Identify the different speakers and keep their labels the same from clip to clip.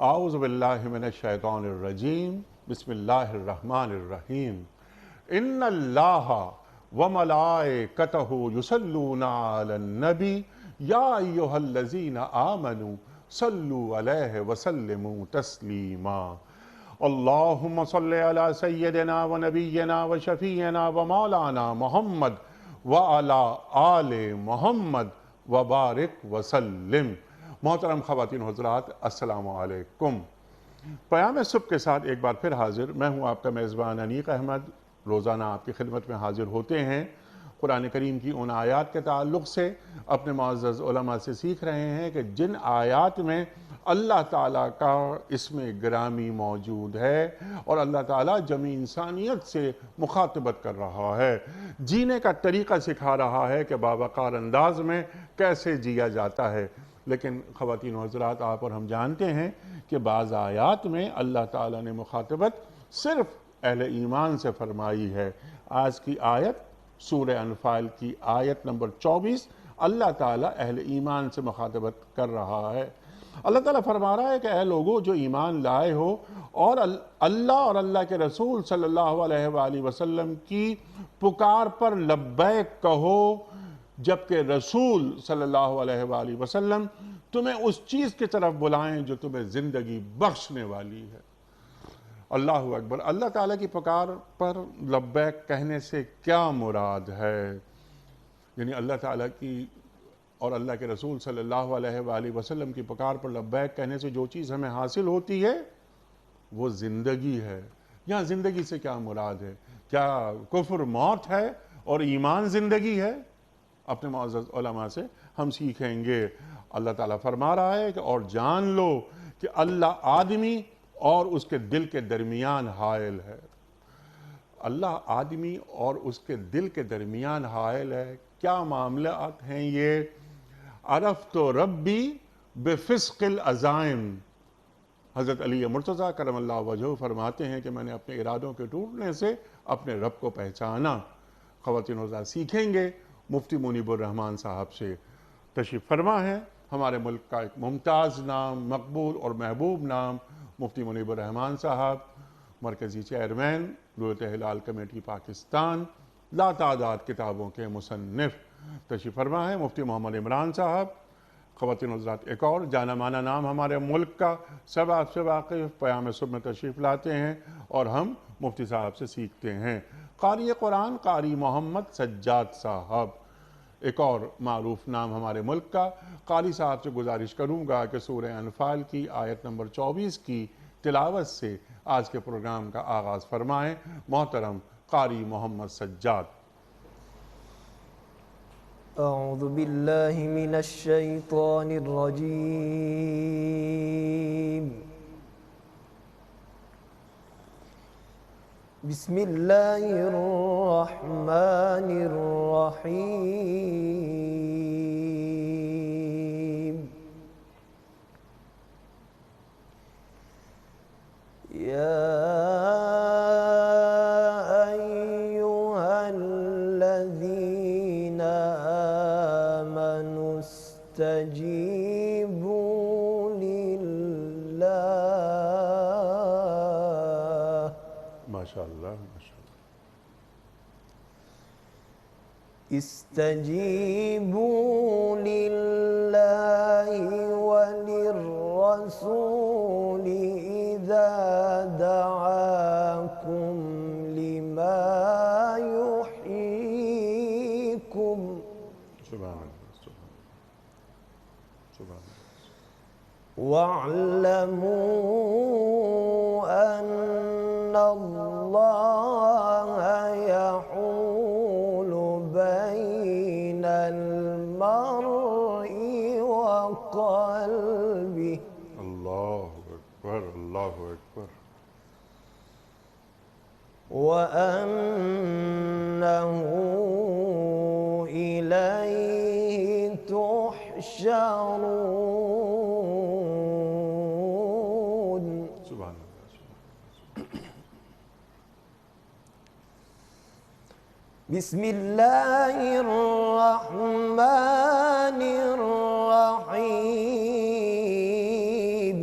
Speaker 1: اعوذ باللہ من الشیطان الرجیم بسم اللہ الرحمن الرحیم ان اللہ وملائکتہ یصلون علی النبی یا ایہا الذین آمنوا صلوا علیہ وسلموا تسلیما اللہم صل علی سیدنا ونبینا وشفیعنا ومولانا محمد وعلی آل محمد وبارک وسلم۔ محترم خواتین حضرات، السلام علیکم۔ پیام صبح کے ساتھ ایک بار پھر حاضر میں ہوں آپ کا میزبان انیق احمد۔ روزانہ آپ کی خدمت میں حاضر ہوتے ہیں، قرآن کریم کی ان آیات کے تعلق سے اپنے معزز علماء سے سیکھ رہے ہیں کہ جن آیات میں اللہ تعالیٰ کا اسم گرامی موجود ہے اور اللہ تعالیٰ جمیع انسانیت سے مخاطبت کر رہا ہے، جینے کا طریقہ سکھا رہا ہے کہ باوقار انداز میں کیسے جیا جاتا ہے۔ لیکن خواتین و حضرات، آپ اور ہم جانتے ہیں کہ بعض آیات میں اللہ تعالیٰ نے مخاطبت صرف اہل ایمان سے فرمائی ہے۔ آج کی آیت سورہ انفال کی آیت نمبر 24 اللہ تعالیٰ اہل ایمان سے مخاطبت کر رہا ہے۔ اللہ تعالیٰ فرما رہا ہے کہ اے لوگو جو ایمان لائے ہو اور اللہ اور اللہ کے رسول صلی اللہ علیہ وآلہ وسلم کی پکار پر لبیک کہو، جبکہ رسول صلی اللہ علیہ وآلہ وسلم تمہیں اس چیز کی طرف بلائیں جو تمہیں زندگی بخشنے والی ہے۔ اللہ اکبر۔ اللہ تعالیٰ کی پکار پر لبیک کہنے سے کیا مراد ہے؟ یعنی اللہ تعالیٰ کی اور اللہ کے رسول صلی اللہ علیہ وآلہ وسلم کی پکار پر لبیک کہنے سے جو چیز ہمیں حاصل ہوتی ہے وہ زندگی ہے۔ یہاں زندگی سے کیا مراد ہے؟ کیا کفر موت ہے اور ایمان زندگی ہے؟ اپنے معزز علماء سے ہم سیکھیں گے۔ اللہ تعالیٰ فرما رہا ہے کہ اور جان لو کہ اللہ آدمی اور اس کے دل کے درمیان حائل ہے۔ اللہ آدمی اور اس کے دل کے درمیان حائل ہے۔ کیا معاملات ہیں یہ؟ عرفت ربی بفسق العزائم۔ حضرت علی مرتضیٰ کرم اللہ وجہہ فرماتے ہیں کہ میں نے اپنے ارادوں کے ٹوٹنے سے اپنے رب کو پہچانا۔ خواتین حضرات سیکھیں گے مفتی منیب الرحمن صاحب سے۔ تشریف فرما ہے ہمارے ملک کا ایک ممتاز نام، مقبول اور محبوب نام، مفتی منیب الرحمن صاحب، مرکزی چیئرمین رویت ہلال کمیٹی پاکستان، لاتعداد کتابوں کے مصنف۔ تشریف فرما ہے مفتی محمد عمران صاحب۔ خواتین حضرات، ایک اور جانا مانا نام ہمارے ملک کا، سب آپ سے واقف، پیام صبح میں تشریف لاتے ہیں اور ہم مفتی صاحب سے سیکھتے ہیں۔ قاری قرآن قاری محمد سجاد صاحب، ایک اور معروف نام ہمارے ملک کا۔ قاری صاحب سے گزارش کروں گا کہ سورہ انفال کی آیت نمبر 24 کی تلاوت سے آج کے پروگرام کا آغاز فرمائیں۔ محترم قاری محمد سجاد۔
Speaker 2: اعوذ باللہ من الشیطان الرجیم، بسم اللہ الرحمن الرحیم، یا ایہا الذین آمنوا استجیبوا للہ،
Speaker 1: ماشاءاللہ ماشاءاللہ،
Speaker 2: استجیبوا للہ وللرسول اذا دعاکم لما یحییکم،
Speaker 1: سبحان اللہ سبحان اللہ،
Speaker 2: واعلموا ان اللہ یحول بین المرء وقلبہ،
Speaker 1: اللہ اکبر اللہ اکبر،
Speaker 2: وَأَنَّهُ إِلَيْهِ تُحْشَرُونَ۔
Speaker 1: سبحان اللہ سبحان اللہ۔
Speaker 2: بسم اللہ الرحمن الرحیم،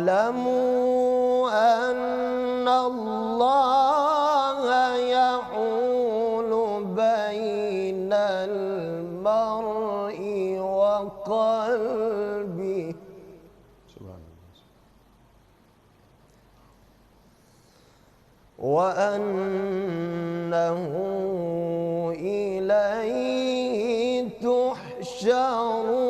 Speaker 2: واعلموا أن الله يحول بين المرء وقلبه
Speaker 1: سبحان اللہ
Speaker 2: وأنه إليه تحشرون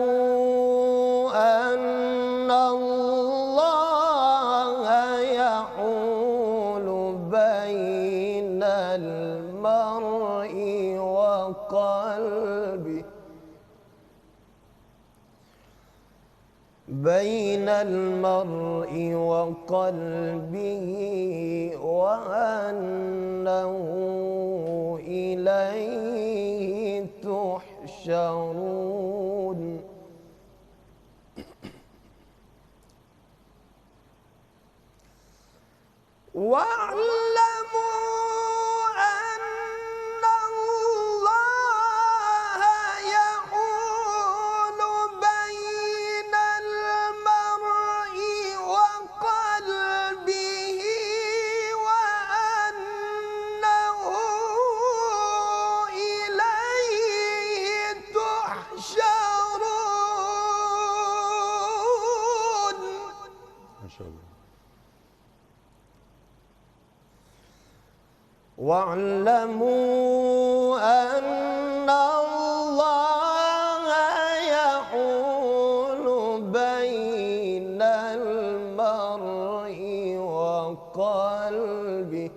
Speaker 2: واعلموا أن الله يحول بين المرء وقلبه وأنه إليه تحشرون واعلموا أن الله يحول بين المرء وقلبه وأنه إليه تحشرون
Speaker 1: ما شاء اللہ
Speaker 2: واعلموا أن الله يحول بين المرء وقلبه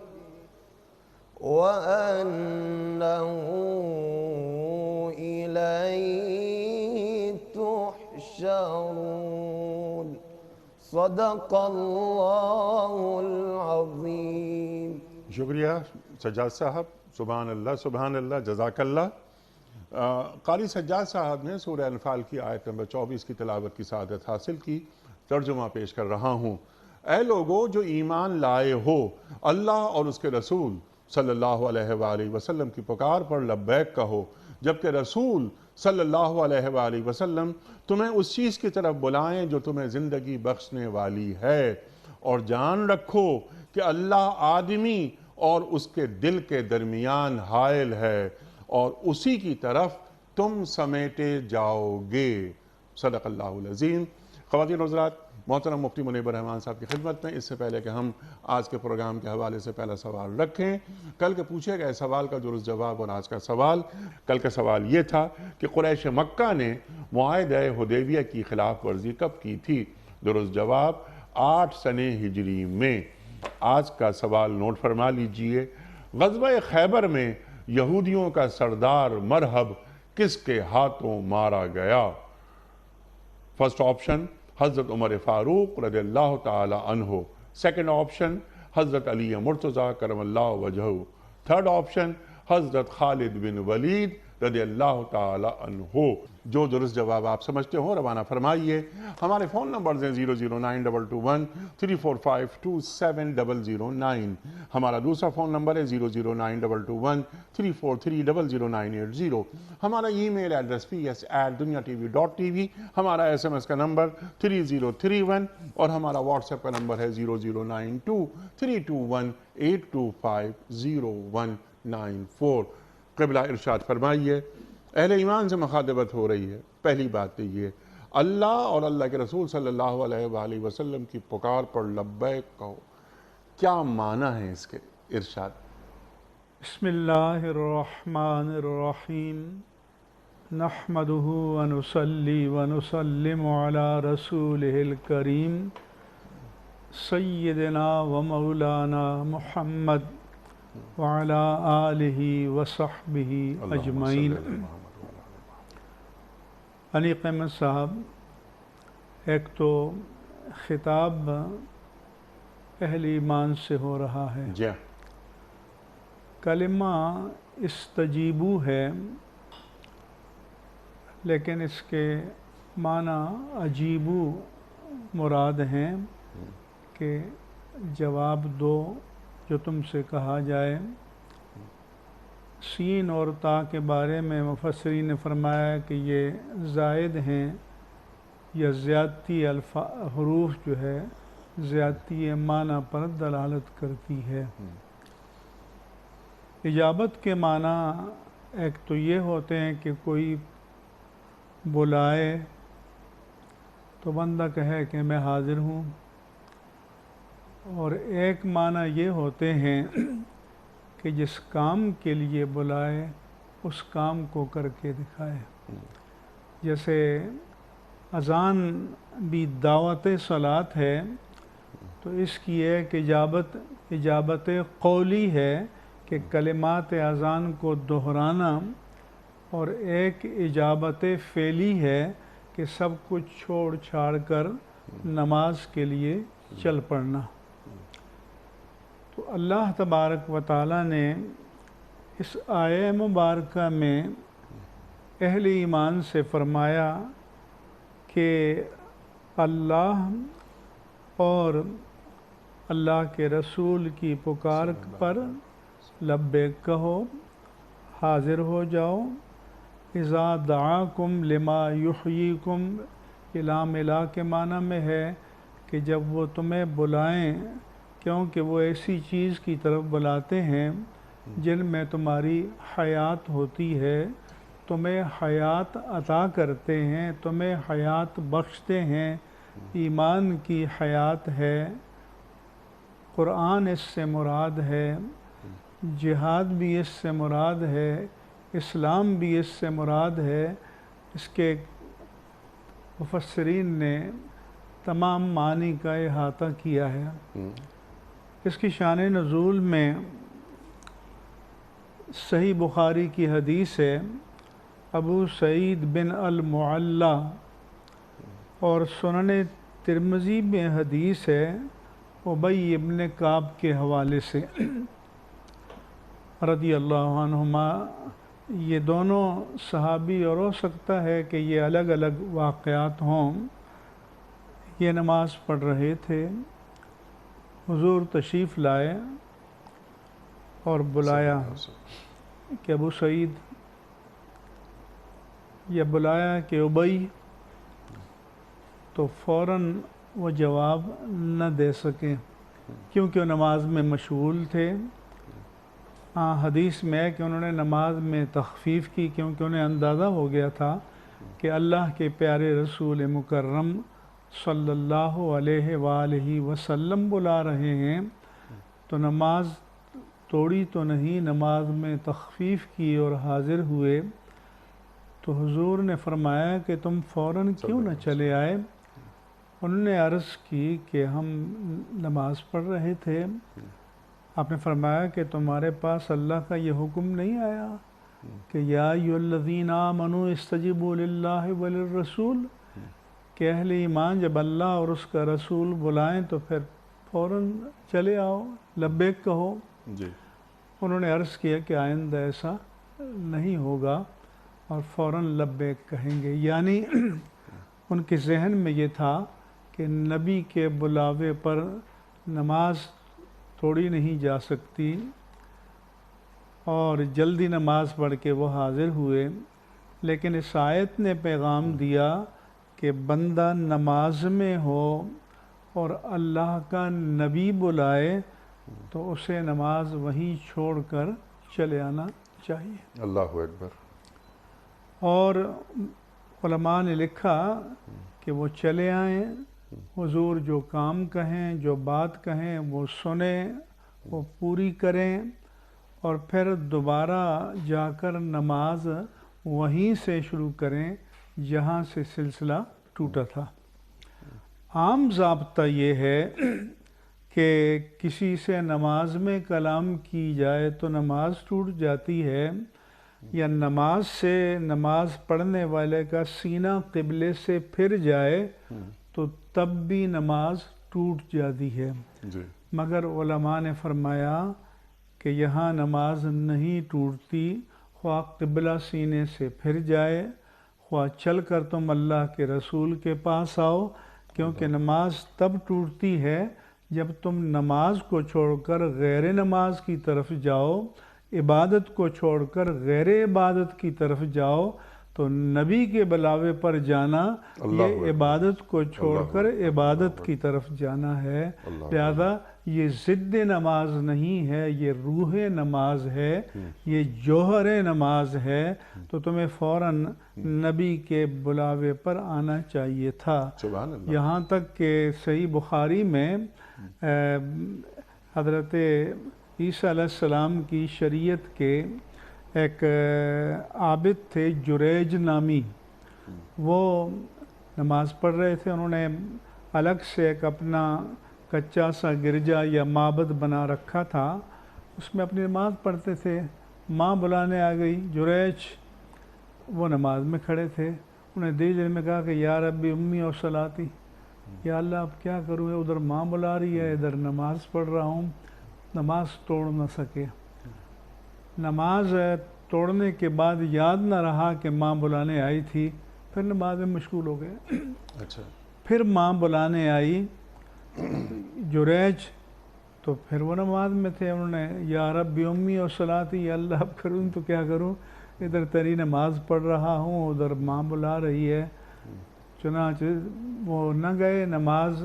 Speaker 2: وأنه إليه تحشرون صدق الله العظيم
Speaker 1: شکریہ سجاد صاحب سبحان اللہ جزاک اللہ قاری سجاد صاحب نے سورہ انفال کی آیت نمبر 24 کی تلاوت کی سعادت حاصل کی ترجمہ پیش کر رہا ہوں اے لوگو جو ایمان لائے ہو اللہ اور اس کے رسول صلی اللہ علیہ وآلہ وسلم کی پکار پر لبیک کہو جبکہ رسول صلی اللہ علیہ وآلہ وسلم تمہیں اس چیز کی طرف بلائیں جو تمہیں زندگی بخشنے والی ہے اور جان رکھو کہ اللہ آدمی اور اس کے دل کے درمیان حائل ہے اور اسی کی طرف تم سمیٹے جاؤ گے صدق اللہ العظیم خواتین و حضرات محترم مفتی منیب الرحمان صاحب کی خدمت میں اس سے پہلے کہ ہم آج کے پروگرام کے حوالے سے پہلا سوال رکھیں کل کے پوچھے گئے سوال کا درست جواب اور آج کا سوال کل کا سوال یہ تھا کہ قریش مکہ نے معاہدہ حدیبیہ کی خلاف ورزی کب کی تھی درست جواب 8 سنہ ہجری میں آج کا سوال نوٹ فرما لیجئے غزوہ خیبر میں یہودیوں کا سردار مرہب کس کے ہاتھوں مارا گیا فرسٹ آپشن حضرت عمر فاروق رضی اللہ تعالی عنہ سیکنڈ آپشن حضرت علی مرتضیٰ کرم اللہ وجہہ تھرڈ آپشن حضرت خالد بن ولید رضی اللہ تعالی عنہ جو درست جواب آپ سمجھتے ہو روانہ فرمائیے ہمارے فون نمبرز ہیں 0092213452709 ہمارا دوسرا فون نمبر ہے 0092234300980 ہمارا ای میل ایڈریس ps@dunyatv.tv ہمارا SMS کا نمبر 3031 اور ہمارا واٹس ایپ کا نمبر ہے 0092321825019 قبلہ ارشاد فرمائیے اہل ایمان سے مخاطبت ہو رہی ہے پہلی بات تو یہ اللہ اور اللہ کے رسول صلی اللہ علیہ وآلہ وسلم کی پکار پر لبیک کہو کیا معنی ہے اس کے ارشاد
Speaker 3: بسم اللہ الرحمن الرحیم نحمده ونصلي ونسلم على رسوله الكريم سيدنا ومولانا محمد وعلى آلہ وصحبہ اجمعین علی قیمت صاحب ایک تو خطاب اہل ایمان سے ہو رہا ہے
Speaker 1: جی
Speaker 3: کلمہ استجیبو ہے لیکن اس کے معنی عجیبو مراد ہیں کہ جواب دو جو تم سے کہا جائے۔ سین اور تا کے بارے میں مفسرین نے فرمایا کہ یہ زائد ہیں یا زیادتی حروف جو ہے زیادتی معنی پر دلالت کرتی ہے۔ اجابت کے معنی ایک تو یہ ہوتے ہیں کہ کوئی بلائے تو بندہ کہے کہ میں حاضر ہوں، اور ایک معنی یہ ہوتے ہیں کہ جس کام کے لیے بلائے اس کام کو کر کے دکھائے۔ جیسے اذان بھی دعوت صلاۃ ہے تو اس کی ایک اجابت قولی ہے کہ کلمات اذان کو دہرانا، اور ایک اجابت فعلی ہے کہ سب کچھ چھوڑ چھاڑ کر نماز کے لیے چل پڑنا۔ تو اللہ تبارک و تعالیٰ نے اس آیہ مبارکہ میں اہل ایمان سے فرمایا کہ اللہ اور اللہ کے رسول کی پکار پر لبیک کہو، حاضر ہو جاؤ۔ اذا دعاکم لما یحییکم، الام الہ کے معنی میں ہے کہ جب وہ تمہیں بلائیں، کیونکہ وہ ایسی چیز کی طرف بلاتے ہیں جن میں تمہاری حیات ہوتی ہے، تمہیں حیات عطا کرتے ہیں، تمہیں حیات بخشتے ہیں، ایمان کی حیات ہے، قرآن اس سے مراد ہے، جہاد بھی اس سے مراد ہے، اسلام بھی اس سے مراد ہے۔ اس کے مفسرین نے تمام معنی کا احاطہ کیا ہے۔ اس کی شان نزول میں صحیح بخاری کی حدیث ہے، ابو سعید بن المعلیٰ، اور سنن ترمذی میں حدیث ہے ابی ابن کعب کے حوالے سے رضی اللہ عنہما۔ یہ دونوں صحابی، اور ہو سکتا ہے کہ یہ الگ الگ واقعات ہوں۔ یہ نماز پڑھ رہے تھے، حضور تشریف لائے اور بلایا کہ ابو سعید، یا بلایا کہ ابی، تو فوراً وہ جواب نہ دے سکے کیونکہ وہ نماز میں مشغول تھے۔ حدیث میں ہے کہ انہوں نے نماز میں تخفیف کی کیونکہ انہیں اندازہ ہو گیا تھا کہ اللہ کے پیارے رسول مکرم صلی اللہ علیہ وآلہ وسلم بلا رہے ہیں، تو نماز توڑی تو نہیں، نماز میں تخفیف کی اور حاضر ہوئے۔ تو حضور نے فرمایا کہ تم فوراً کیوں نہ چلے آئے؟ انہوں نے عرض کی کہ ہم نماز پڑھ رہے تھے۔ آپ نے فرمایا کہ تمہارے پاس اللہ کا یہ حکم نہیں آیا کہ یا ایھا الذین آمنوا استجیبوا للہ وللرسول، کہ اہل ایمان جب اللہ اور اس کا رسول بلائیں تو پھر فوراً چلے آؤ، لبیک کہو۔
Speaker 1: جی،
Speaker 3: انہوں نے عرض کیا کہ آئندہ ایسا نہیں ہوگا اور فوراً لبیک کہیں گے، یعنی ان کے ذہن میں یہ تھا کہ نبی کے بلاوے پر نماز توڑی نہیں جا سکتی، اور جلدی نماز پڑھ کے وہ حاضر ہوئے۔ لیکن اس آیت نے پیغام دیا کہ بندہ نماز میں ہو اور اللہ کا نبی بلائے تو اسے نماز وہیں چھوڑ کر چلے آنا چاہیے۔
Speaker 1: اللہ اکبر۔
Speaker 3: اور علماء نے لکھا کہ وہ چلے آئیں، حضور جو کام کہیں، جو بات کہیں وہ سنیں، وہ پوری کریں، اور پھر دوبارہ جا کر نماز وہیں سے شروع کریں جہاں سے سلسلہ ٹوٹا تھا۔ عام ضابطہ یہ ہے کہ کسی سے نماز میں کلام کی جائے تو نماز ٹوٹ جاتی ہے، یا نماز سے نماز پڑھنے والے کا سینہ قبلے سے پھر جائے تو تب بھی نماز ٹوٹ جاتی ہے۔
Speaker 1: جی،
Speaker 3: مگر علماء نے فرمایا کہ یہاں نماز نہیں ٹوٹتی، خواہ قبلہ سینے سے پھر جائے، خواہ چل کر تم اللہ کے رسول کے پاس آؤ، کیونکہ نماز تب ٹوٹتی ہے جب تم نماز کو چھوڑ کر غیر نماز کی طرف جاؤ، عبادت کو چھوڑ کر غیر عبادت کی طرف جاؤ، تو نبی کے بلاوے پر جانا یہ عبادت کو چھوڑ کر عبادت کی طرف جانا ہے۔ لہذا یہ ضد نماز نہیں ہے، یہ روح نماز ہے، یہ جوہر نماز ہے، تو تمہیں فوراً نبی کے بلاوے پر آنا چاہیے تھا۔
Speaker 1: سبحان اللہ۔
Speaker 3: یہاں تک کہ صحیح بخاری میں حضرت عیسیٰ علیہ السلام کی شریعت کے ایک عابد تھے جریج نامی، وہ نماز پڑھ رہے تھے، انہوں نے الگ سے ایک اپنا کچا سا گرجا یا معبد بنا رکھا تھا، اس میں اپنی نماز پڑھتے تھے۔ ماں بلانے آ گئی، جریج وہ نماز میں کھڑے تھے، انہیں دل میں کہا کہ یا ربی امی اور صلاتی، یا اللہ اب کیا کروں، ادھر ماں بلا رہی ہے، ادھر نماز پڑھ رہا ہوں، نماز توڑ نہ سکے۔ نماز توڑنے کے بعد یاد نہ رہا کہ ماں بلانے آئی تھی، پھر نماز میں مشغول ہو گئے۔
Speaker 1: اچھا،
Speaker 3: پھر ماں بلانے آئی جریج، تو پھر وہ نماز میں تھے، انہوں نے یا ربی امی اور صلاتی، یا اللہ اب کروں تو کیا کروں، ادھر تیری نماز پڑھ رہا ہوں، ادھر ماں بلا رہی ہے۔ چنانچہ وہ نہ گئے، نماز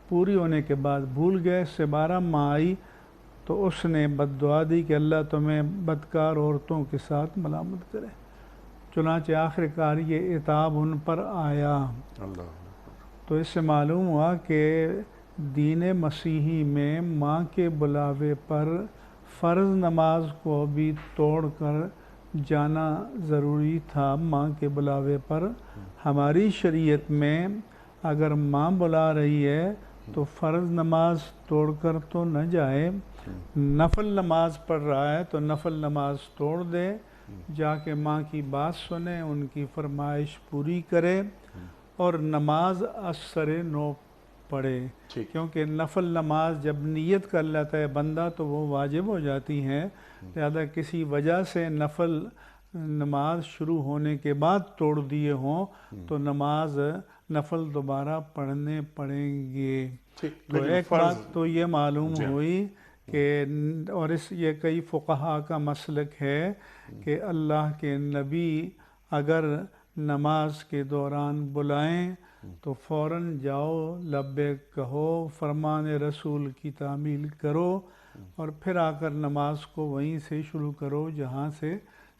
Speaker 3: پوری ہونے کے بعد بھول گئے، دوبارہ ماں آئی تو اس نے بد دعا دی کہ اللہ تمہیں بدکار عورتوں کے ساتھ ملامت کرے۔ چنانچہ آخر کار یہ عتاب ان پر آیا۔
Speaker 1: اللہ۔
Speaker 3: تو اس سے معلوم ہوا کہ دین مسیحی میں ماں کے بلاوے پر فرض نماز کو بھی توڑ کر جانا ضروری تھا ماں کے بلاوے پر۔ ہماری شریعت میں اگر ماں بلا رہی ہے تو فرض نماز توڑ کر تو نہ جائے، نفل نماز پڑھ رہا ہے تو نفل نماز توڑ دے، جا کے ماں کی بات سنے، ان کی فرمائش پوری کرے اور نماز اثر نو پڑھے، کیونکہ نفل نماز جب نیت کر لیتا ہے بندہ تو وہ واجب ہو جاتی ہیں، لہذا کسی وجہ سے نفل نماز شروع ہونے کے بعد توڑ دیے ہوں تو نفل دوبارہ پڑھنے پڑیں گے۔ تو ایک بات تو یہ معلوم ہوئی کہ اور یہ کئی فقہا کا مسلک ہے کہ اللہ کے نبی اگر نماز کے دوران بلائیں تو فوراً جاؤ، لبیک کہو، فرمان رسول کی تعمیل کرو اور پھر آ کر نماز کو وہیں سے شروع کرو جہاں سے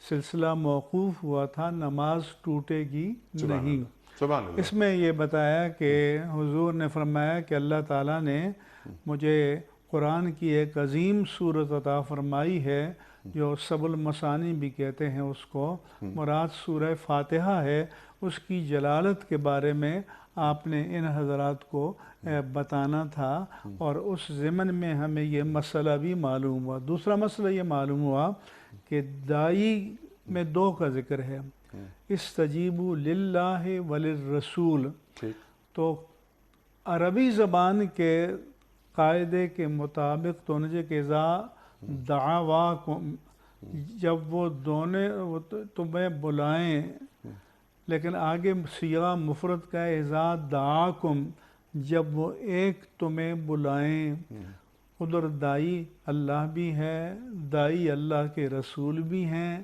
Speaker 3: سلسلہ موقوف ہوا تھا، نماز ٹوٹے گی نہیں۔ اس میں یہ بتایا کہ حضور نے فرمایا کہ اللہ تعالیٰ نے مجھے قرآن کی ایک عظیم صورت عطا فرمائی ہے جو سب المثانی بھی کہتے ہیں اس کو، مراد سورہ فاتحہ ہے، اس کی جلالت کے بارے میں آپ نے ان حضرات کو بتانا تھا، اور اس ضمن میں ہمیں یہ مسئلہ بھی معلوم ہوا۔ دوسرا مسئلہ یہ معلوم ہوا کہ داعی میں دو کا ذکر ہے، استجیبوا للہ وللرسول، تو عربی زبان کے قاعدے کے مطابق تو کہ اذا دعواکم، جب وہ دونوں تمہیں بلائیں، لیکن آگے صیغہ مفرد کا ہے اذا دعاکم، جب وہ ایک تمہیں بلائیں، ادھر داعی اللہ بھی ہے، داعی اللہ کے رسول بھی ہیں۔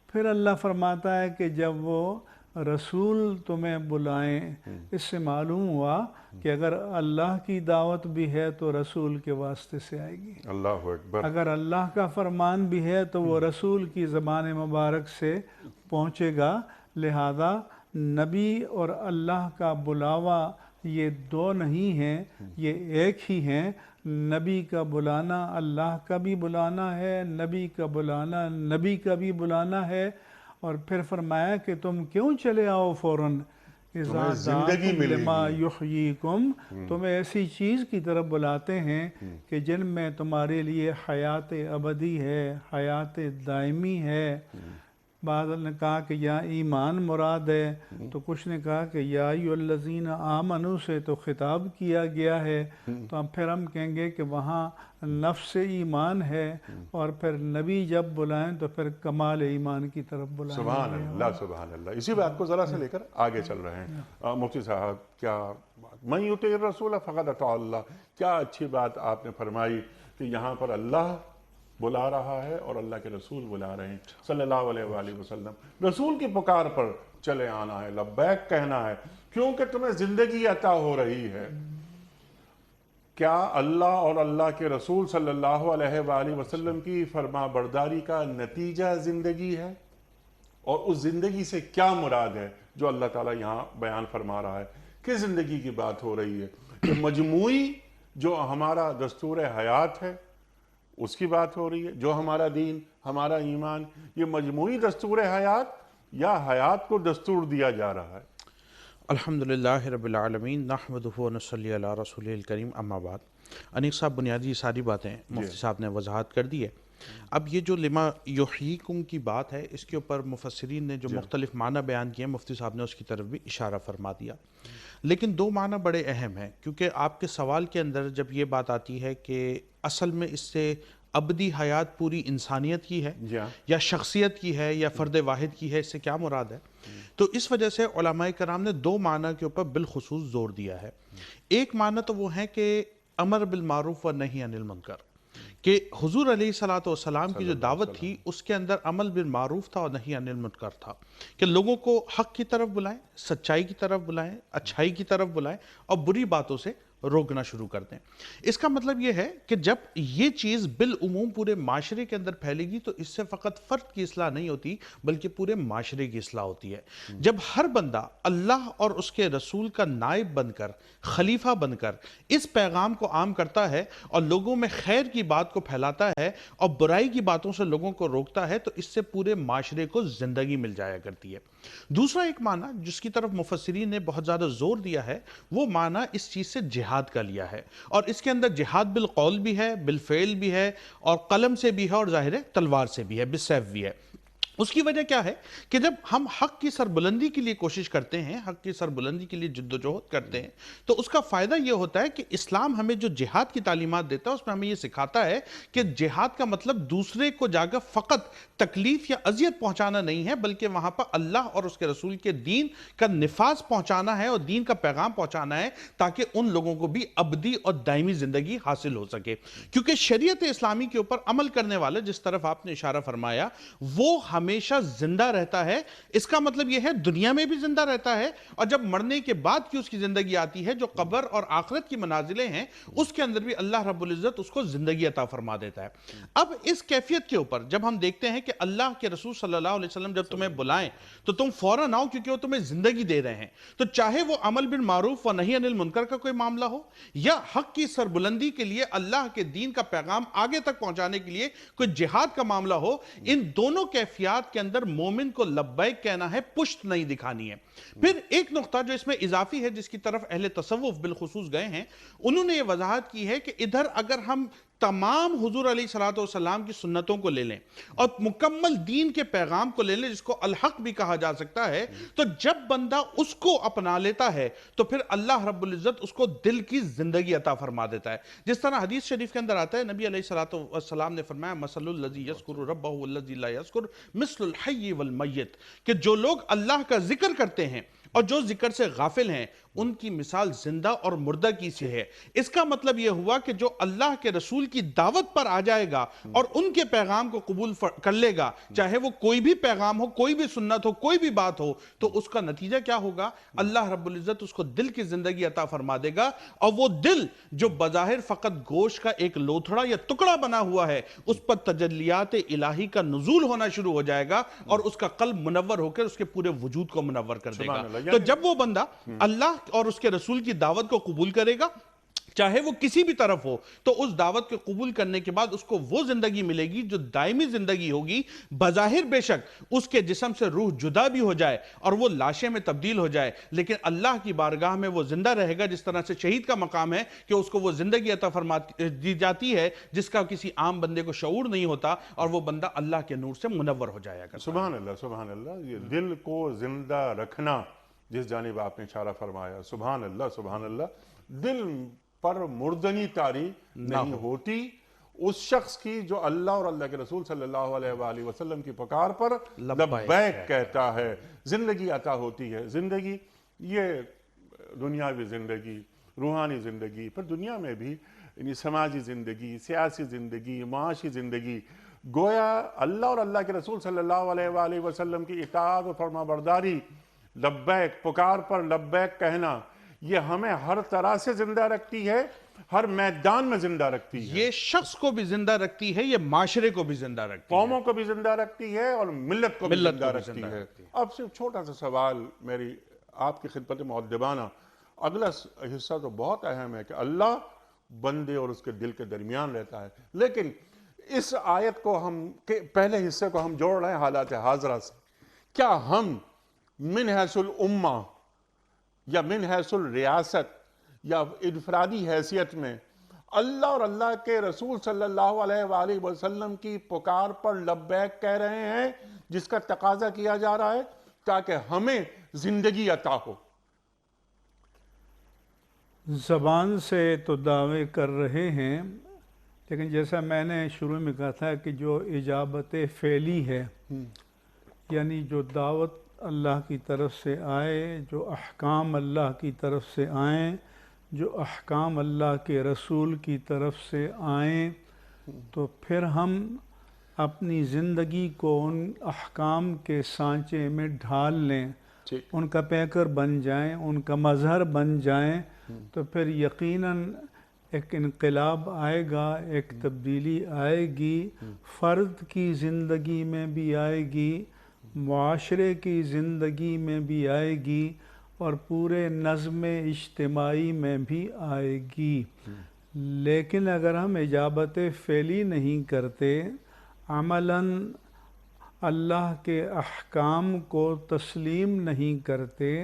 Speaker 3: پھر اللہ فرماتا ہے کہ جب وہ رسول تمہیں بلائیں، اس سے معلوم ہوا کہ اگر اللہ کی دعوت بھی ہے تو رسول کے واسطے سے آئے گی،
Speaker 1: اللہ اکبر،
Speaker 3: اگر اللہ کا فرمان بھی ہے تو وہ رسول کی زبان مبارک سے پہنچے گا۔ لہذا نبی اور اللہ کا بلاوا یہ دو نہیں ہیں، یہ ایک ہی ہیں۔ نبی کا بلانا اللہ کا بھی بلانا ہے، نبی کا بلانا نبی کا بھی بلانا ہے، اور پھر فرمایا کہ تم کیوں چلے آؤ فوراً، اذا دعاکم لما یحییکم، تمہیں ایسی چیز کی طرف بلاتے ہیں کہ جن میں تمہارے لیے حیات ابدی ہے، حیات دائمی ہے۔ بعض نے کہا کہ یا ایمان مراد ہے، تو کچھ نے کہا کہ یا ایھا الذین آمنوا سے تو خطاب کیا گیا ہے، تو پھر ہم کہیں گے کہ وہاں نفس ایمان ہے، اور پھر نبی جب بلائیں تو پھر کمال ایمان کی طرف بلائیں
Speaker 1: سبحان
Speaker 3: گے۔
Speaker 1: اللہ سبحان اللہ۔ اسی بات کو ذرا سے لے کر آگے چل رہے ہیں مفتی صاحب، کیا من یطع الرسول فقد اطاع اللہ، کیا اچھی بات آپ نے فرمائی کہ یہاں پر اللہ بلا رہا ہے اور اللہ کے رسول بلا رہے ہیں صلی اللہ علیہ وآلہ وسلم۔ رسول کی پکار پر چلے آنا ہے، لبیک کہنا ہے، کیونکہ تمہیں زندگی عطا ہو رہی ہے۔ کیا اللہ اور اللہ کے رسول صلی اللہ علیہ وآلہ وسلم کی فرما برداری کا نتیجہ زندگی ہے؟ اور اس زندگی سے کیا مراد ہے جو اللہ تعالیٰ یہاں بیان فرما رہا ہے؟ کس زندگی کی بات ہو رہی ہے؟ کہ مجموعی جو ہمارا دستور حیات ہے اس کی بات ہو رہی ہے، جو ہمارا دین، ہمارا ایمان، یہ مجموعی دستور حیات یا حیات کو دستور دیا جا رہا ہے؟
Speaker 4: الحمدللہ رب العالمین، نحمدہ و نصلی علی رسول الکریم، اما بعد۔ انیق صاحب، بنیادی ساری باتیں مفتی صاحب نے وضاحت کر دی ہے۔ اب یہ جو لما یحییکم کی بات ہے، اس کے اوپر مفسرین نے جو مختلف معنی بیان کیے ہیں، مفتی صاحب نے اس کی طرف بھی اشارہ فرما دیا، لیکن دو معنی بڑے اہم ہیں، کیونکہ آپ کے سوال کے اندر جب یہ بات آتی ہے کہ اصل میں اس سے ابدی حیات پوری انسانیت کی ہے یا شخصیت کی ہے یا فرد واحد کی ہے، اس سے کیا مراد ہے، تو اس وجہ سے علماء کرام نے دو معنی کے اوپر بالخصوص زور دیا ہے۔ ایک معنی تو وہ ہے کہ امر بالمعروف و نہی عن المنکر، کہ حضور علیہ الصلوۃ والسلام کی جو دعوت تھی اس کے اندر عمل بالمعروف تھا اور نہی عن المنکر تھا، کہ لوگوں کو حق کی طرف بلائیں، سچائی کی طرف بلائیں، اچھائی کی طرف بلائیں، اور بری باتوں سے روکنا شروع کر دیں۔ اس کا مطلب یہ ہے کہ جب یہ چیز بالعموم پورے معاشرے کے اندر پھیلے گی تو اس سے فقط فرد کی اصلاح نہیں ہوتی بلکہ پورے معاشرے کی اصلاح ہوتی ہے۔ جب ہر بندہ اللہ اور اس کے رسول کا نائب بن کر، خلیفہ بن کر اس پیغام کو عام کرتا ہے اور لوگوں میں خیر کی بات کو پھیلاتا ہے اور برائی کی باتوں سے لوگوں کو روکتا ہے، تو اس سے پورے معاشرے کو زندگی مل جایا کرتی ہے۔ دوسرا ایک معنی جس کی طرف مفسرین نے بہت زیادہ زور دیا ہے، وہ معنی اس چیز سے جہاد کا لیا ہے، اور اس کے اندر جہاد بالقول بھی ہے، بالفعل بھی ہے، اور قلم سے بھی ہے، اور ظاہر ہے تلوار سے بھی ہے، بالسیف بھی ہے۔ اس کی وجہ کیا ہے کہ جب ہم حق کی سربلندی کے لیے کوشش کرتے ہیں، حق کی سربلندی کے لیے جد و جہد کرتے ہیں، تو اس کا فائدہ یہ ہوتا ہے کہ اسلام ہمیں جو جہاد کی تعلیمات دیتا ہے اس میں ہمیں یہ سکھاتا ہے کہ جہاد کا مطلب دوسرے کو جا کر فقط تکلیف یا اذیت پہنچانا نہیں ہے، بلکہ وہاں پر اللہ اور اس کے رسول کے دین کا نفاذ پہنچانا ہے اور دین کا پیغام پہنچانا ہے، تاکہ ان لوگوں کو بھی ابدی اور دائمی زندگی حاصل ہو سکے۔ کیونکہ شریعت اسلامی کے اوپر عمل کرنے والا، جس طرف آپ نے اشارہ فرمایا، وہ ہمیشہ زندہ رہتا ہے۔ اس کا مطلب یہ ہے دنیا میں بھی زندہ رہتا ہے، اور جب مرنے کے بعد کی اس کی زندگی آتی ہے جو قبر اور آخرت کی منازلیں ہیں، اس کے اندر بھی اللہ رب العزت اس کو زندگی عطا فرما دیتا ہے۔ اب اس کیفیت کے اوپر جب ہم دیکھتے ہیں کہ اللہ کے رسول صلی اللہ علیہ وسلم جب تمہیں بلائیں تو تم فوراً آؤ، کیونکہ وہ تمہیں زندگی دے رہے ہیں، تو چاہے وہ عمل بالمعروف و نہی عن المنکر کا کوئی معاملہ ہو یا حق کی سربلندی کے لیے اللہ کے دین کا پیغام آگے تک پہنچانے کے لیے کوئی جہاد کا معاملہ ہو، ان دونوں کیفیات کے اندر مومن کو لبیک کہنا ہے، پشت نہیں دکھانی ہے۔ پھر ایک نقطہ جو اس میں اضافی ہے، جس کی طرف اہل تصوف بالخصوص گئے ہیں، انہوں نے یہ وضاحت کی ہے کہ ادھر اگر ہم تمام حضور علیہ الصلوۃ والسلام کی سنتوں کو لے لیں اور مکمل دین کے پیغام کو لے لیں، جس کو الحق بھی کہا جا سکتا ہے، تو جب بندہ اس کو اپنا لیتا ہے تو پھر اللہ رب العزت اس کو دل کی زندگی عطا فرما دیتا ہے۔ جس طرح حدیث شریف کے اندر آتا ہے، نبی علیہ الصلوۃ والسلام نے فرمایا، مثل الذی یذکر ربہ والذی لا یذکر مثل الحی والمیت، کہ جو لوگ اللہ کا ذکر کرتے ہیں اور جو ذکر سے غافل ہیں، ان کی مثال زندہ اور مردہ کی سی ہے۔ اس کا مطلب یہ ہوا کہ جو اللہ کے رسول کی دعوت پر آ جائے گا اور ان کے پیغام کو قبول کر لے گا، چاہے وہ کوئی بھی پیغام ہو، کوئی بھی سنت ہو، کوئی بھی بات ہو، تو اس کا نتیجہ کیا ہوگا؟ اللہ رب العزت اس کو دل کی زندگی عطا فرما دے گا، اور وہ دل جو بظاہر فقط گوشت کا ایک لوتھڑا یا ٹکڑا بنا ہوا ہے، اس پر تجلیات الہی کا نزول ہونا شروع ہو جائے گا، اور اس کا قلب منور ہو کر اس کے پورے وجود کو منور کر دے گا۔ تو جب وہ بندہ اللہ اور اس کے رسول کی دعوت کو قبول کرے گا، چاہے وہ کسی بھی طرف ہو، تو اس دعوت کے قبول کرنے کے بعد اس کو وہ زندگی ملے گی جو دائمی زندگی ہوگی۔ بظاہر بے شک اس کے جسم سے روح جدا بھی ہو جائے اور وہ لاشیں میں تبدیل ہو جائے، لیکن اللہ کی بارگاہ میں وہ زندہ رہے گا، جس طرح سے شہید کا مقام ہے کہ اس کو وہ زندگی عطا دی جاتی ہے جس کا کسی عام بندے کو شعور نہیں ہوتا، اور وہ بندہ اللہ کے نور سے منور ہو جائے گا۔
Speaker 1: سبحان اللہ، سبحان اللہ۔ یہ دل کو زندہ رکھنا جس جانب آپ نے اشارہ فرمایا، سبحان اللہ، سبحان اللہ۔ دل پر مردنی طاری نہیں ہوتی اس شخص کی جو اللہ اور اللہ کے رسول صلی اللہ علیہ وآلہ وسلم کی پکار پر لبیک کہتا ہے، زندگی عطا ہوتی ہے۔ زندگی یہ دنیاوی زندگی، روحانی زندگی، پھر دنیا میں بھی یعنی سماجی زندگی، سیاسی زندگی، معاشی زندگی، گویا اللہ اور اللہ کے رسول صلی اللہ علیہ وآلہ وسلم کی اطاعت و فرما برداری، لبیک، پکار پر لبیک کہنا، یہ ہمیں ہر طرح سے زندہ رکھتی ہے، ہر میدان میں زندہ رکھتی ہے۔
Speaker 4: یہ شخص کو بھی زندہ رکھتی ہے، یہ معاشرے کو بھی زندہ رکھتی ہے،
Speaker 1: قوموں کو بھی زندہ رکھتی ہے اور ملت کو بھی زندہ رکھتی ہے۔ اب صرف چھوٹا سا سوال میری آپ کی خدمت مؤدبانہ، اگلا حصہ تو بہت اہم ہے کہ اللہ بندے اور اس کے دل کے درمیان رہتا ہے، لیکن اس آیت کو ہم پہلے حصے کو ہم جوڑ رہے ہیں حالات حاضرہ سے۔ کیا ہم من حیث الامہ یا من حیث الریاست یا انفرادی حیثیت میں اللہ اور اللہ کے رسول صلی اللہ علیہ وآلہ وسلم کی پکار پر لبیک کہہ رہے ہیں، جس کا تقاضا کیا جا رہا ہے تاکہ ہمیں زندگی عطا ہو؟
Speaker 3: زبان سے تو دعوے کر رہے ہیں، لیکن جیسا میں نے شروع میں کہا تھا کہ جو اجابت فعلی ہے، یعنی جو دعوت اللہ کی طرف سے آئے، جو احکام اللہ کی طرف سے آئیں، جو احکام اللہ کے رسول کی طرف سے آئیں، تو پھر ہم اپنی زندگی کو ان احکام کے سانچے میں ڈھال لیں، ان کا پیکر بن جائیں، ان کا مظہر بن جائیں، تو پھر یقیناً ایک انقلاب آئے گا، ایک تبدیلی آئے گی، فرد کی زندگی میں بھی آئے گی، معاشرے کی زندگی میں بھی آئے گی، اور پورے نظم اجتماعی میں بھی آئے گی۔ لیکن اگر ہم اجابت فعلی نہیں کرتے، عملاً اللہ کے احکام کو تسلیم نہیں کرتے،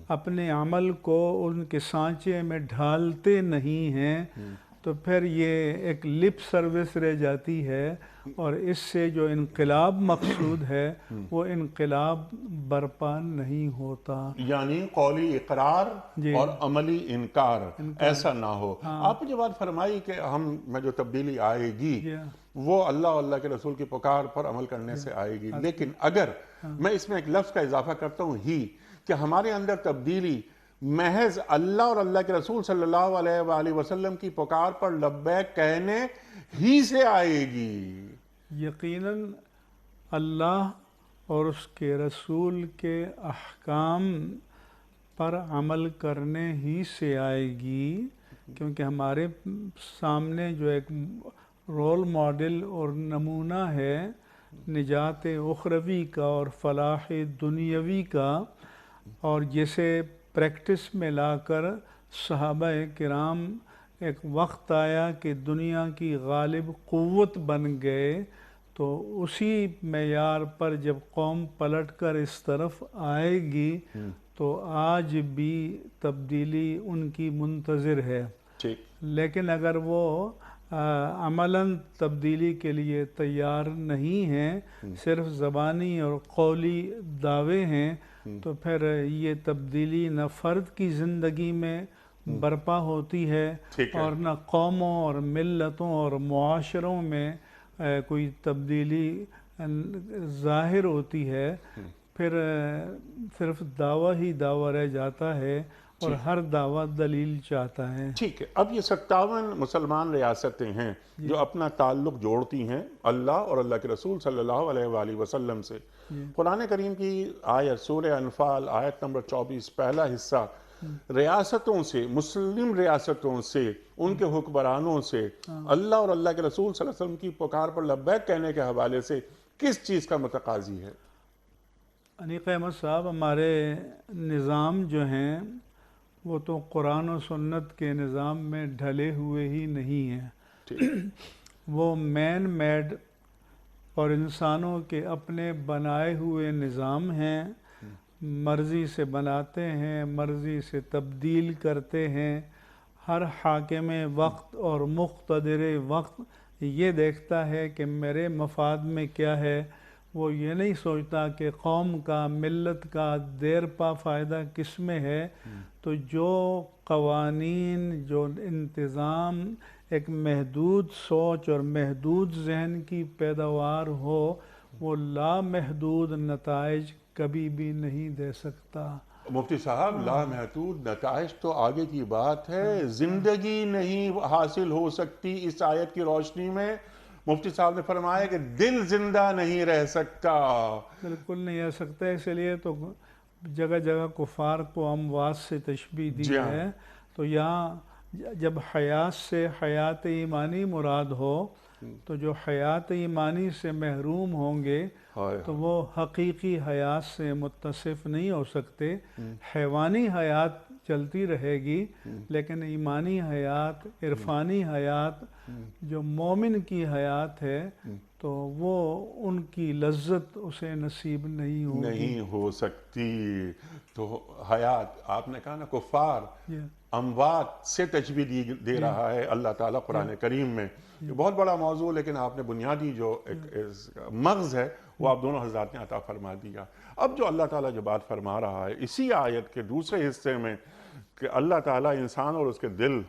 Speaker 3: اپنے عمل کو ان کے سانچے میں ڈھالتے نہیں ہیں، تو پھر یہ ایک لپ سروس رہ جاتی ہے، اور اس سے جو انقلاب مقصود ہے وہ انقلاب برپا نہیں ہوتا۔
Speaker 1: یعنی قولی اقرار اور عملی انکار ایسا نہ ہو۔ آپ نے جو بات فرمائی کہ ہم میں جو تبدیلی آئے گی وہ اللہ اور اللہ کے رسول کی پکار پر عمل کرنے سے آئے گی، لیکن اگر میں اس میں ایک لفظ کا اضافہ کرتا ہوں ہی، کہ ہمارے اندر تبدیلی محض اللہ اور اللہ کے رسول صلی اللہ علیہ وآلہ وسلم کی پکار پر لبیک کہنے ہی سے آئے گی،
Speaker 3: یقیناً اللہ اور اس کے رسول کے احکام پر عمل کرنے ہی سے آئے گی، کیونکہ ہمارے سامنے جو ایک رول ماڈل اور نمونہ ہے نجات اخروی کا اور فلاح دنیاوی کا، اور جسے پریکٹس میں لا کر صحابہ کرام ایک وقت آیا کہ دنیا کی غالب قوت بن گئے، تو اسی معیار پر جب قوم پلٹ کر اس طرف آئے گی تو آج بھی تبدیلی ان کی منتظر ہے۔ لیکن اگر وہ عملاً تبدیلی کے لیے تیار نہیں ہیں، صرف زبانی اور قولی دعوے ہیں، تو پھر یہ تبدیلی نہ فرد کی زندگی میں برپا ہوتی ہے اور نہ قوموں اور ملتوں اور معاشروں میں کوئی تبدیلی ظاہر ہوتی ہے، پھر صرف دعویٰ ہی دعویٰ رہ جاتا ہے اور ہر دعویٰ دلیل چاہتا ہے۔
Speaker 1: ٹھیک ہے، اب یہ 57 مسلمان ریاستیں ہیں جو اپنا تعلق جوڑتی ہیں اللہ اور اللہ کے رسول صلی اللہ علیہ وآلہ وسلم سے۔ قرآن کریم کی آیت سورہ انفال آیت نمبر 24 پہلا حصہ ریاستوں سے، مسلم ریاستوں سے، ان کے حکمرانوں سے اللہ اور اللہ کے رسول صلی اللہ علیہ وسلم کی پکار پر لبیک کہنے کے حوالے سے کس چیز کا متقاضی ہے؟
Speaker 3: انیق احمد صاحب، ہمارے نظام جو ہیں وہ تو قرآن و سنت کے نظام میں ڈھلے ہوئے ہی نہیں ہیں، وہ مین میڈ اور انسانوں کے اپنے بنائے ہوئے نظام ہیں، مرضی سے بناتے ہیں، مرضی سے تبدیل کرتے ہیں۔ ہر حاکم وقت اور مقتدر وقت یہ دیکھتا ہے کہ میرے مفاد میں کیا ہے، وہ یہ نہیں سوچتا کہ قوم کا، ملت کا دیر پا فائدہ کس میں ہے۔ تو جو قوانین، جو انتظام ایک محدود سوچ اور محدود ذہن کی پیداوار ہو، وہ لامحدود نتائج کبھی بھی نہیں دے سکتا۔
Speaker 1: مفتی صاحب، لامحدود نتائج تو آگے کی بات ہے، زندگی نہیں حاصل ہو سکتی اس آیت کی روشنی میں۔ مفتی صاحب نے فرمایا کہ دل زندہ نہیں رہ سکتا۔
Speaker 3: بالکل نہیں رہ سکتا، اس لیے تو جگہ جگہ کفار کو اموات سے تشبیہ دی ہے۔ تو یہاں جب حیات سے حیات ایمانی مراد ہو، تو جو حیات ایمانی سے محروم ہوں گے تو وہ حقیقی حیات سے متصف نہیں ہو سکتے۔ حیوانی حیات چلتی رہے گی، لیکن ایمانی حیات، عرفانی حیات، جو مومن کی حیات ہے، تو وہ ان کی لذت اسے نصیب نہیں ہوگی،
Speaker 1: نہیں ہو سکتی۔ تو حیات، آپ نے کہا نا کفار اموات سے تشبیہ دے رہا ہے اللہ تعالیٰ قرآن کریم میں۔ یہ بہت بڑا موضوع، لیکن آپ نے بنیادی جو ایک مغز ہے وہ آپ دونوں حضرات نے عطا فرما دیا۔ اب جو اللہ تعالیٰ جو بات فرما رہا ہے اسی آیت کے دوسرے حصے میں کہ اللہ تعالیٰ انسان اور اس کے دل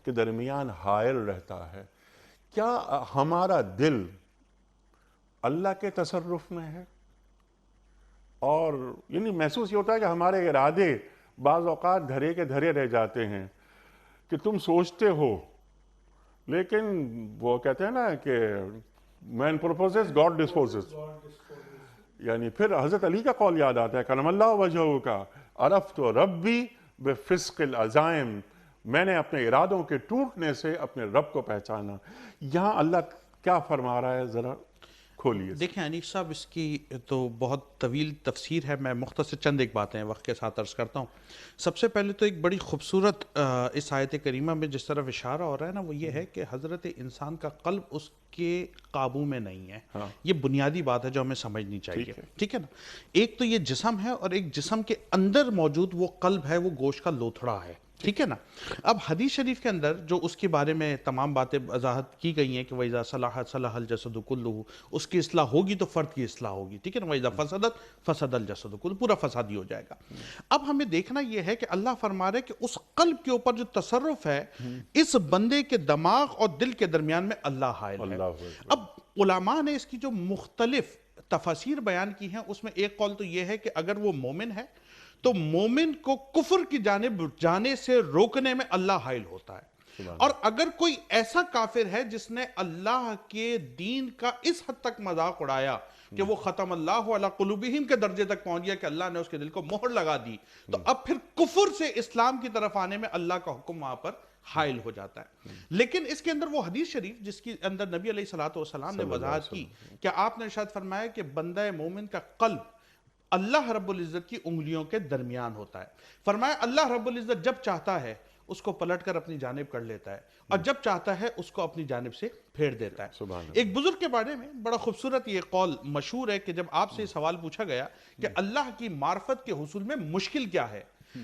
Speaker 1: کے درمیان حائل رہتا ہے، کیا ہمارا دل اللہ کے تصرف میں ہے؟ اور یعنی محسوس یہ ہوتا ہے کہ ہمارے ارادے بعض اوقات دھرے کے دھرے رہ جاتے ہیں، کہ تم سوچتے ہو لیکن وہ کہتے ہیں نا کہ مین پروپوزز گاڈ ڈسپوزز، یعنی پھر حضرت علی کا قول یاد آتا ہے، کرم اللہ وجہہ کا، عرفت ربی بفسق العزائم، میں نے اپنے ارادوں کے ٹوٹنے سے اپنے رب کو پہچانا۔ یہاں اللہ کیا فرما رہا ہے، ذرا کھولیے۔
Speaker 4: دیکھیں انیس صاحب، اس کی تو بہت طویل تفسیر ہے، میں مختصر چند ایک باتیں وقت کے ساتھ عرض کرتا ہوں۔ سب سے پہلے تو ایک بڑی خوبصورت اس آیت کریمہ میں جس طرف اشارہ ہو رہا ہے نا، وہ یہ ہے کہ حضرت انسان کا قلب اس کے قابو میں نہیں ہے۔ یہ بنیادی بات ہے جو ہمیں سمجھنی چاہیے، ٹھیک ہے نا۔ ایک تو یہ جسم ہے، اور ایک جسم کے اندر موجود وہ قلب ہے، وہ گوشت کا لوتھڑا ہے، ٹھیک ہے نا۔ اب حدیث شریف کے اندر جو اس کے بارے میں تمام باتیں وضاحت کی گئی ہیں کہ وَإِذَا صَلَحَ صَلَحَ الْجَسَدُ كُلُّهُ، اس کی اصلاح ہوگی تو فرد کی اصلاح ہوگی، ٹھیک ہے نا۔ وَإِذَا فَسَدَتْ فَسَدَ الْجَسَدُ كُلُّهُ، پورا فساد ہی ہو جائے گا۔ اب ہمیں دیکھنا یہ ہے کہ اللہ فرما رہے کہ اس قلب کے اوپر جو تصرف ہے، اس بندے کے دماغ اور دل کے درمیان میں اللہ حائل ہے۔ اب علماء نے اس کی جو مختلف تفاسیر بیان کی ہیں، اس میں ایک قول تو یہ ہے کہ اگر وہ مومن ہے تو مومن کو کفر کی جانب جانے سے روکنے میں اللہ حائل ہوتا ہے۔ اور اگر کوئی ایسا کافر ہے جس نے اللہ کے دین کا اس حد تک مذاق اڑایا کہ وہ ختم اللہ علی قلوبہم کے درجے تک پہنچ گیا کہ اللہ نے اس کے دل کو مہر لگا دی، تو اب پھر کفر سے اسلام کی طرف آنے میں اللہ کا حکم وہاں پر حائل ہو جاتا ہے۔ لیکن اس کے اندر وہ حدیث شریف جس کی اندر نبی علیہ الصلوۃ نے وضاحت کی کہ آپ نے ارشاد فرمایا کہ بندہ مومن کا قلب اللہ رب العزت کی انگلیوں کے درمیان ہوتا ہے۔ فرمایا اللہ رب العزت جب چاہتا ہے اس کو پلٹ کر اپنی جانب کر لیتا ہے، اور جب چاہتا ہے اس کو اپنی جانب سے پھیر دیتا ہے۔ ایک بزرگ کے بارے میں بڑا خوبصورت یہ قول مشہور ہے کہ جب آپ سے سوال پوچھا گیا کہ اللہ کی معرفت کے حصول میں مشکل کیا ہے،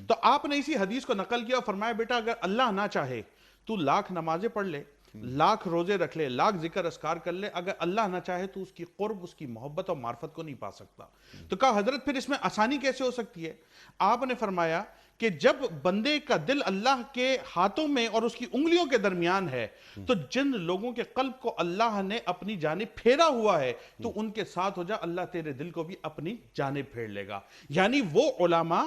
Speaker 4: تو آپ نے اسی حدیث کو نقل کیا اور فرمایا بیٹا اگر اللہ نہ چاہے تو لاکھ نمازیں پڑھ لے، لاکھ روزے رکھ لے، لاکھ ذکر اذکار کر لے، اگر اللہ نہ چاہے تو اس کی قرب، اس کی محبت اور معرفت کو نہیں پا سکتا۔ تو کہا حضرت پھر اس میں آسانی کیسے ہو سکتی ہے؟ آپ نے فرمایا کہ جب بندے کا دل اللہ کے ہاتھوں میں اور اس کی انگلیوں کے درمیان ہے، تو جن لوگوں کے قلب کو اللہ نے اپنی جانب پھیرا ہوا ہے تو ان کے ساتھ ہو جا، اللہ تیرے دل کو بھی اپنی جانب پھیر لے گا۔ یعنی وہ علماء،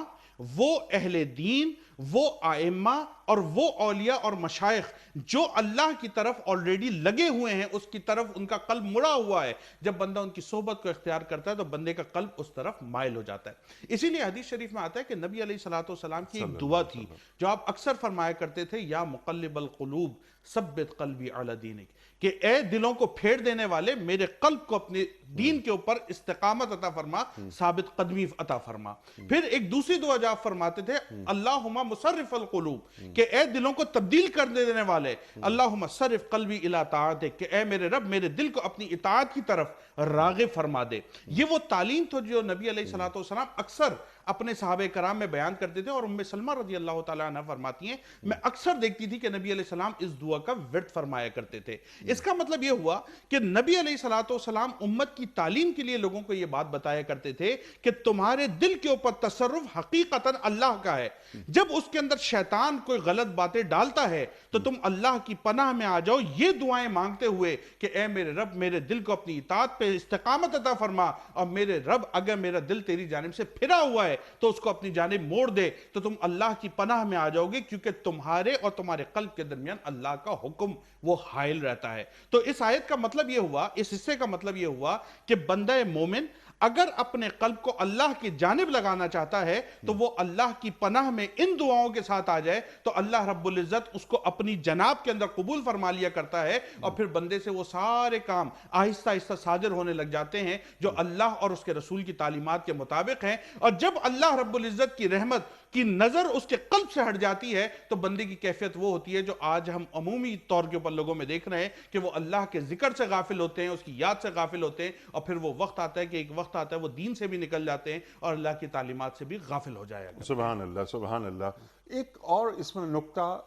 Speaker 4: وہ اہل دین، وہ ائمہ اور وہ اولیاء اور مشائخ جو اللہ کی طرف آلریڈی لگے ہوئے ہیں، اس کی طرف ان کا قلب مڑا ہوا ہے، جب بندہ ان کی صحبت کو اختیار کرتا ہے تو بندے کا قلب اس طرف مائل ہو جاتا ہے۔ اسی لیے حدیث شریف میں آتا ہے کہ نبی علیہ الصلوۃ والسلام کی ایک دعا تھی جو آپ اکثر فرمایا کرتے تھے، یا مقلب القلوب ثبت قلبی علی دینک، کہ اے دلوں کو پھیر دینے والے میرے قلب کو اپنے دین کے اوپر استقامت عطا فرما، ثابت قدمی عطا فرما۔ پھر ایک دوسری دعا جب فرماتے تھے اللہم مصرف القلوب، کہ اے دلوں کو تبدیل کر دینے والے، اللہم صرف قلبی الی طاعتک، کہ اے میرے رب میرے دل کو اپنی اطاعت کی طرف راغب فرما دے۔ یہ وہ تعلیم تو جو نبی علیہ السلام اکثر اپنے صحابہ کرام میں بیان کرتے تھے، اور ام سلمہ رضی اللہ تعالیٰ عنہ فرماتی ہیں میں اکثر دیکھتی تھی کہ نبی علیہ السلام اس دعا کا ورد فرمایا کرتے تھے۔ اس کا مطلب یہ ہوا کہ نبی علیہ السلام امت کی تعلیم کے لیے لوگوں کو یہ بات بتایا کرتے تھے کہ تمہارے دل کے اوپر تصرف حقیقتاً اللہ کا ہے، جب اس کے اندر شیطان کوئی غلط باتیں ڈالتا ہے تو تم اللہ کی پناہ میں آ جاؤ، یہ دعائیں مانگتے ہوئے کہ اے میرے رب میرے دل کو اپنی اطاعت پہ استقامت عطا فرما، اور میرے رب اگر میرا دل تیری جانب سے پھرا ہوا ہے تو اس کو اپنی جانب موڑ دے، تو تم اللہ کی پناہ میں آ جاؤ گے، کیونکہ تمہارے اور تمہارے قلب کے درمیان اللہ کا حکم وہ حائل رہتا ہے۔ تو اس آیت کا مطلب یہ ہوا، اس حصے کا مطلب یہ ہوا کہ بندہ مومن اگر اپنے قلب کو اللہ کی جانب لگانا چاہتا ہے تو وہ اللہ کی پناہ میں ان دعاؤں کے ساتھ آ جائے تو اللہ رب العزت اس کو اپنی جناب کے اندر قبول فرما لیا کرتا ہے، اور پھر بندے سے وہ سارے کام آہستہ آہستہ صادر ہونے لگ جاتے ہیں جو اللہ اور اس کے رسول کی تعلیمات کے مطابق ہیں۔ اور جب اللہ رب العزت کی رحمت کی نظر اس کے قلب سے ہٹ جاتی ہے تو بندے کی کیفیت وہ ہوتی ہے جو آج ہم عمومی طور کے اوپر لوگوں میں دیکھ رہے ہیں کہ وہ اللہ کے ذکر سے غافل ہوتے ہیں، اس کی یاد سے غافل ہوتے ہیں، اور پھر وہ وقت آتا ہے کہ ایک وقت آتا ہے وہ دین سے بھی نکل جاتے ہیں اور اللہ کی تعلیمات سے بھی غافل ہو جایا گا۔
Speaker 1: سبحان اللہ سبحان اللہ۔ ایک اور اس میں نکتہ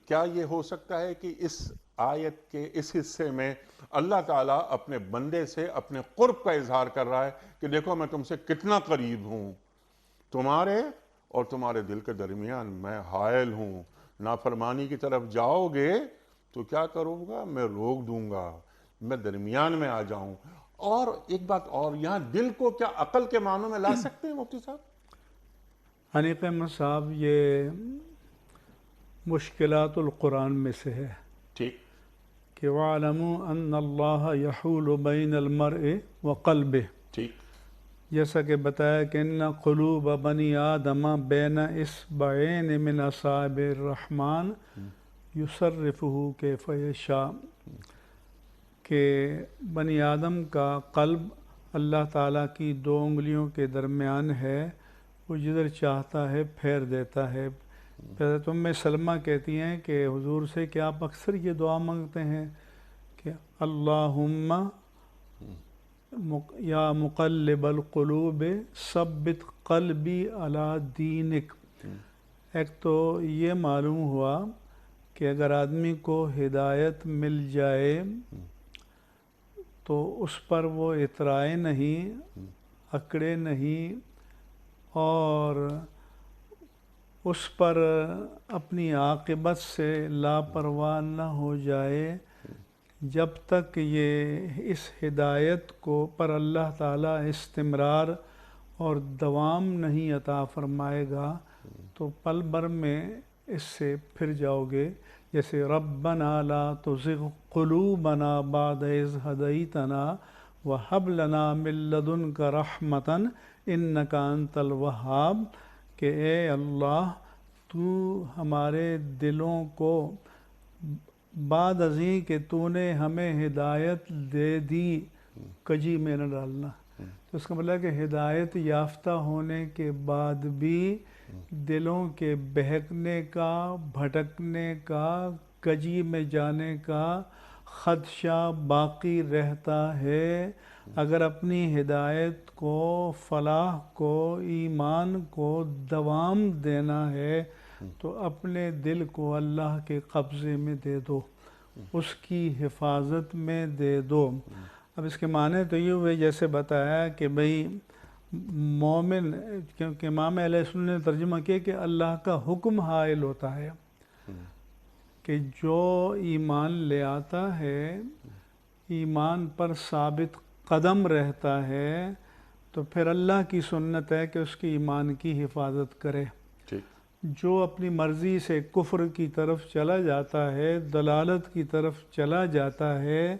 Speaker 1: کیا یہ ہو سکتا ہے کہ اس آیت کے اس حصے میں اللہ تعالیٰ اپنے بندے سے اپنے قرب کا اظہار کر رہا ہے کہ دیکھو میں تم سے کتنا قریب ہوں، تمہارے اور تمہارے دل کے درمیان میں حائل ہوں، نافرمانی کی طرف جاؤ گے تو کیا کروں گا، میں روک دوں گا، میں درمیان میں آ جاؤں۔ اور ایک بات اور، یہاں دل کو کیا عقل کے معنوں میں لا سکتے ہیں مفتی صاحب؟
Speaker 3: حنیف احمد صاحب یہ مشکلات القرآن میں سے ہے
Speaker 1: ٹھیک
Speaker 3: کہ وَاعْلَمُوا أَنَّ اللَّهَ يَحُولُ بَيْنَ الْمَرْءِ وَقَلْبِهِ،
Speaker 1: ٹھیک
Speaker 3: جیسا کہ بتایا کہ ان قلوب بنی آدم بین اصبعین من اصابع الرحمن یصرفہ کیف یشاء، کہ بنی آدم کا قلب اللہ تعالیٰ کی 2 انگلیوں کے درمیان ہے، وہ جدھر چاہتا ہے پھیر دیتا ہے۔ حضرت ام سلمہ کہتی ہیں کہ حضور سے کہ آپ اکثر یہ دعا مانگتے ہیں کہ اللہم یا مقلب القلوب ثبت قلبی علی دینک۔ ایک تو یہ معلوم ہوا کہ اگر آدمی کو ہدایت مل جائے تو اس پر وہ اترائے نہیں، اکڑے نہیں، اور اس پر اپنی عاقبت سے لاپرواہ نہ ہو جائے جب تک یہ اس ہدایت کو پر اللہ تعالیٰ استمرار اور دوام نہیں عطا فرمائے گا تو پل بھر میں اس سے پھر جاؤ گے۔ جیسے ربنا لا تزغ قلوبنا بعد اذ ہدیتنا وہب لنا من لدنک رحمتا انک انت الوہاب، کہ اے اللہ تو ہمارے دلوں کو بعد ازیں کہ تو نے ہمیں ہدایت دے دی کجی میں نہ ڈالنا۔ تو اس کا مطلب ہے کہ ہدایت یافتہ ہونے کے بعد بھی دلوں کے بہکنے کا، بھٹکنے کا، کجی میں جانے کا خدشہ باقی رہتا ہے۔ اگر اپنی ہدایت کو، فلاح کو، ایمان کو دوام دینا ہے تو اپنے دل کو اللہ کے قبضے میں دے دو، اس کی حفاظت میں دے دو۔ اب اس کے معنی تو یہ ہوئے جیسے بتایا کہ بھئی مومن، کیونکہ امام علیہ السلام نے ترجمہ کیا کہ اللہ کا حکم حائل ہوتا ہے کہ جو ایمان لے آتا ہے، ایمان پر ثابت قدم رہتا ہے، تو پھر اللہ کی سنت ہے کہ اس کی ایمان کی حفاظت کرے۔ جو اپنی مرضی سے کفر کی طرف چلا جاتا ہے، ضلالت کی طرف چلا جاتا ہے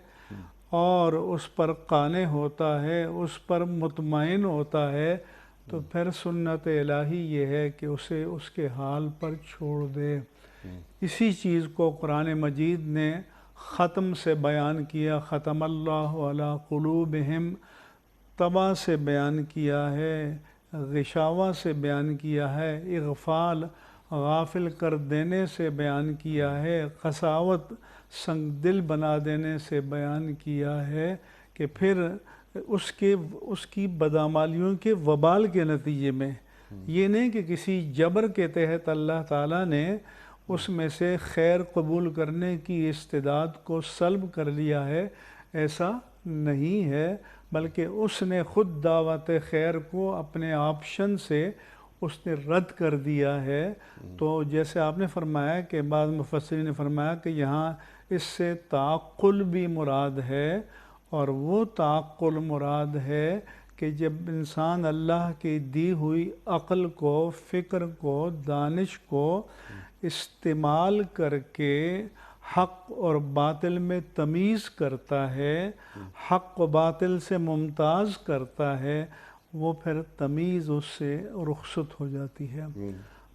Speaker 3: اور اس پر قانع ہوتا ہے، اس پر مطمئن ہوتا ہے، تو پھر سنت الہی یہ ہے کہ اسے اس کے حال پر چھوڑ دے۔ اسی چیز کو قرآن مجید نے ختم سے بیان کیا، ختم اللہ علی قلوبہم، طبع سے بیان کیا ہے، غشاوہ سے بیان کیا ہے، اغفال غافل کر دینے سے بیان کیا ہے، قساوت سنگ دل بنا دینے سے بیان کیا ہے، کہ پھر اس کی بدعمالیوں کے وبال کے نتیجے میں، یہ نہیں کہ کسی جبر کے تحت اللہ تعالیٰ نے اس میں سے خیر قبول کرنے کی استعداد کو سلب کر لیا ہے، ایسا نہیں ہے، بلکہ اس نے خود دعوت خیر کو اپنے آپشن سے اس نے رد کر دیا ہے۔ تو جیسے آپ نے فرمایا کہ بعض مفسرین نے فرمایا کہ یہاں اس سے تعقل بھی مراد ہے، اور وہ تعقل مراد ہے کہ جب انسان اللہ کی دی ہوئی عقل کو، فکر کو، دانش کو استعمال کر کے حق اور باطل میں تمیز کرتا ہے، حق و باطل سے ممتاز کرتا ہے، وہ پھر تمیز اس سے رخصت ہو جاتی ہے۔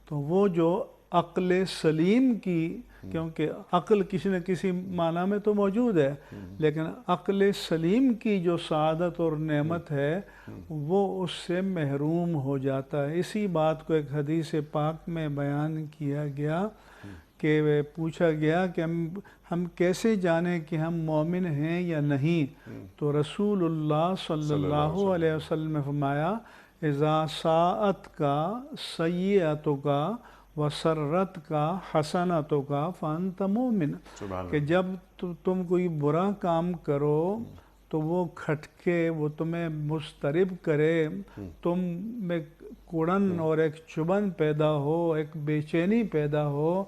Speaker 3: تو وہ جو عقل سلیم کی، کیونکہ عقل کسی نہ کسی معنی میں تو موجود ہے، لیکن عقل سلیم کی جو سعادت اور نعمت ہے وہ اس سے محروم ہو جاتا ہے۔ اسی بات کو ایک حدیث پاک میں بیان کیا گیا کہ پوچھا گیا کہ ہم کیسے جانیں کہ ہم مومن ہیں یا نہیں، تو رسول اللہ صلی اللہ علیہ وسلم نے فرمایا اذا ساعت کا سیئتوں کا وسرت کا حسنتوں کا فانت مومن، کہ جب تم کوئی برا کام کرو تو وہ کھٹکے، وہ تمہیں مضطرب کرے، تم میں کڑن اور ایک چبن پیدا ہو، ایک بے چینی پیدا ہو،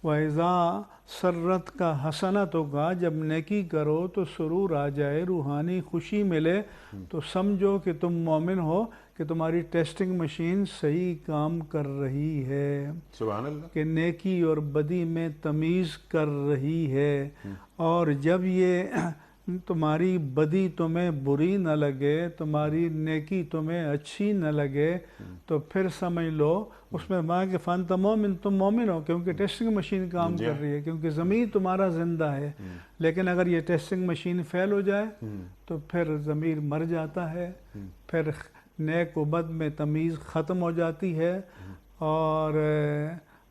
Speaker 3: وَإِذَا سرت کا حسنتوں کا، جب نیکی کرو تو سرور آ جائے، روحانی خوشی ملے، تو سمجھو کہ تم مومن ہو، کہ تمہاری ٹیسٹنگ مشین صحیح کام کر رہی ہے،
Speaker 1: سبحان اللہ،
Speaker 3: کہ نیکی اور بدی میں تمیز کر رہی ہے۔ اور جب یہ تمہاری بدی تمہیں بری نہ لگے، تمہاری نیکی تمہیں اچھی نہ لگے، تو پھر سمجھ لو اس میں ماں کے فانت مومن، تم مومن ہو، کیونکہ ٹیسٹنگ مشین کام کر رہی ہے، کیونکہ ضمیر تمہارا زندہ ہے۔ لیکن اگر یہ ٹیسٹنگ مشین فیل ہو جائے تو پھر ضمیر مر جاتا ہے، پھر نیک و بد میں تمیز ختم ہو جاتی ہے۔ اور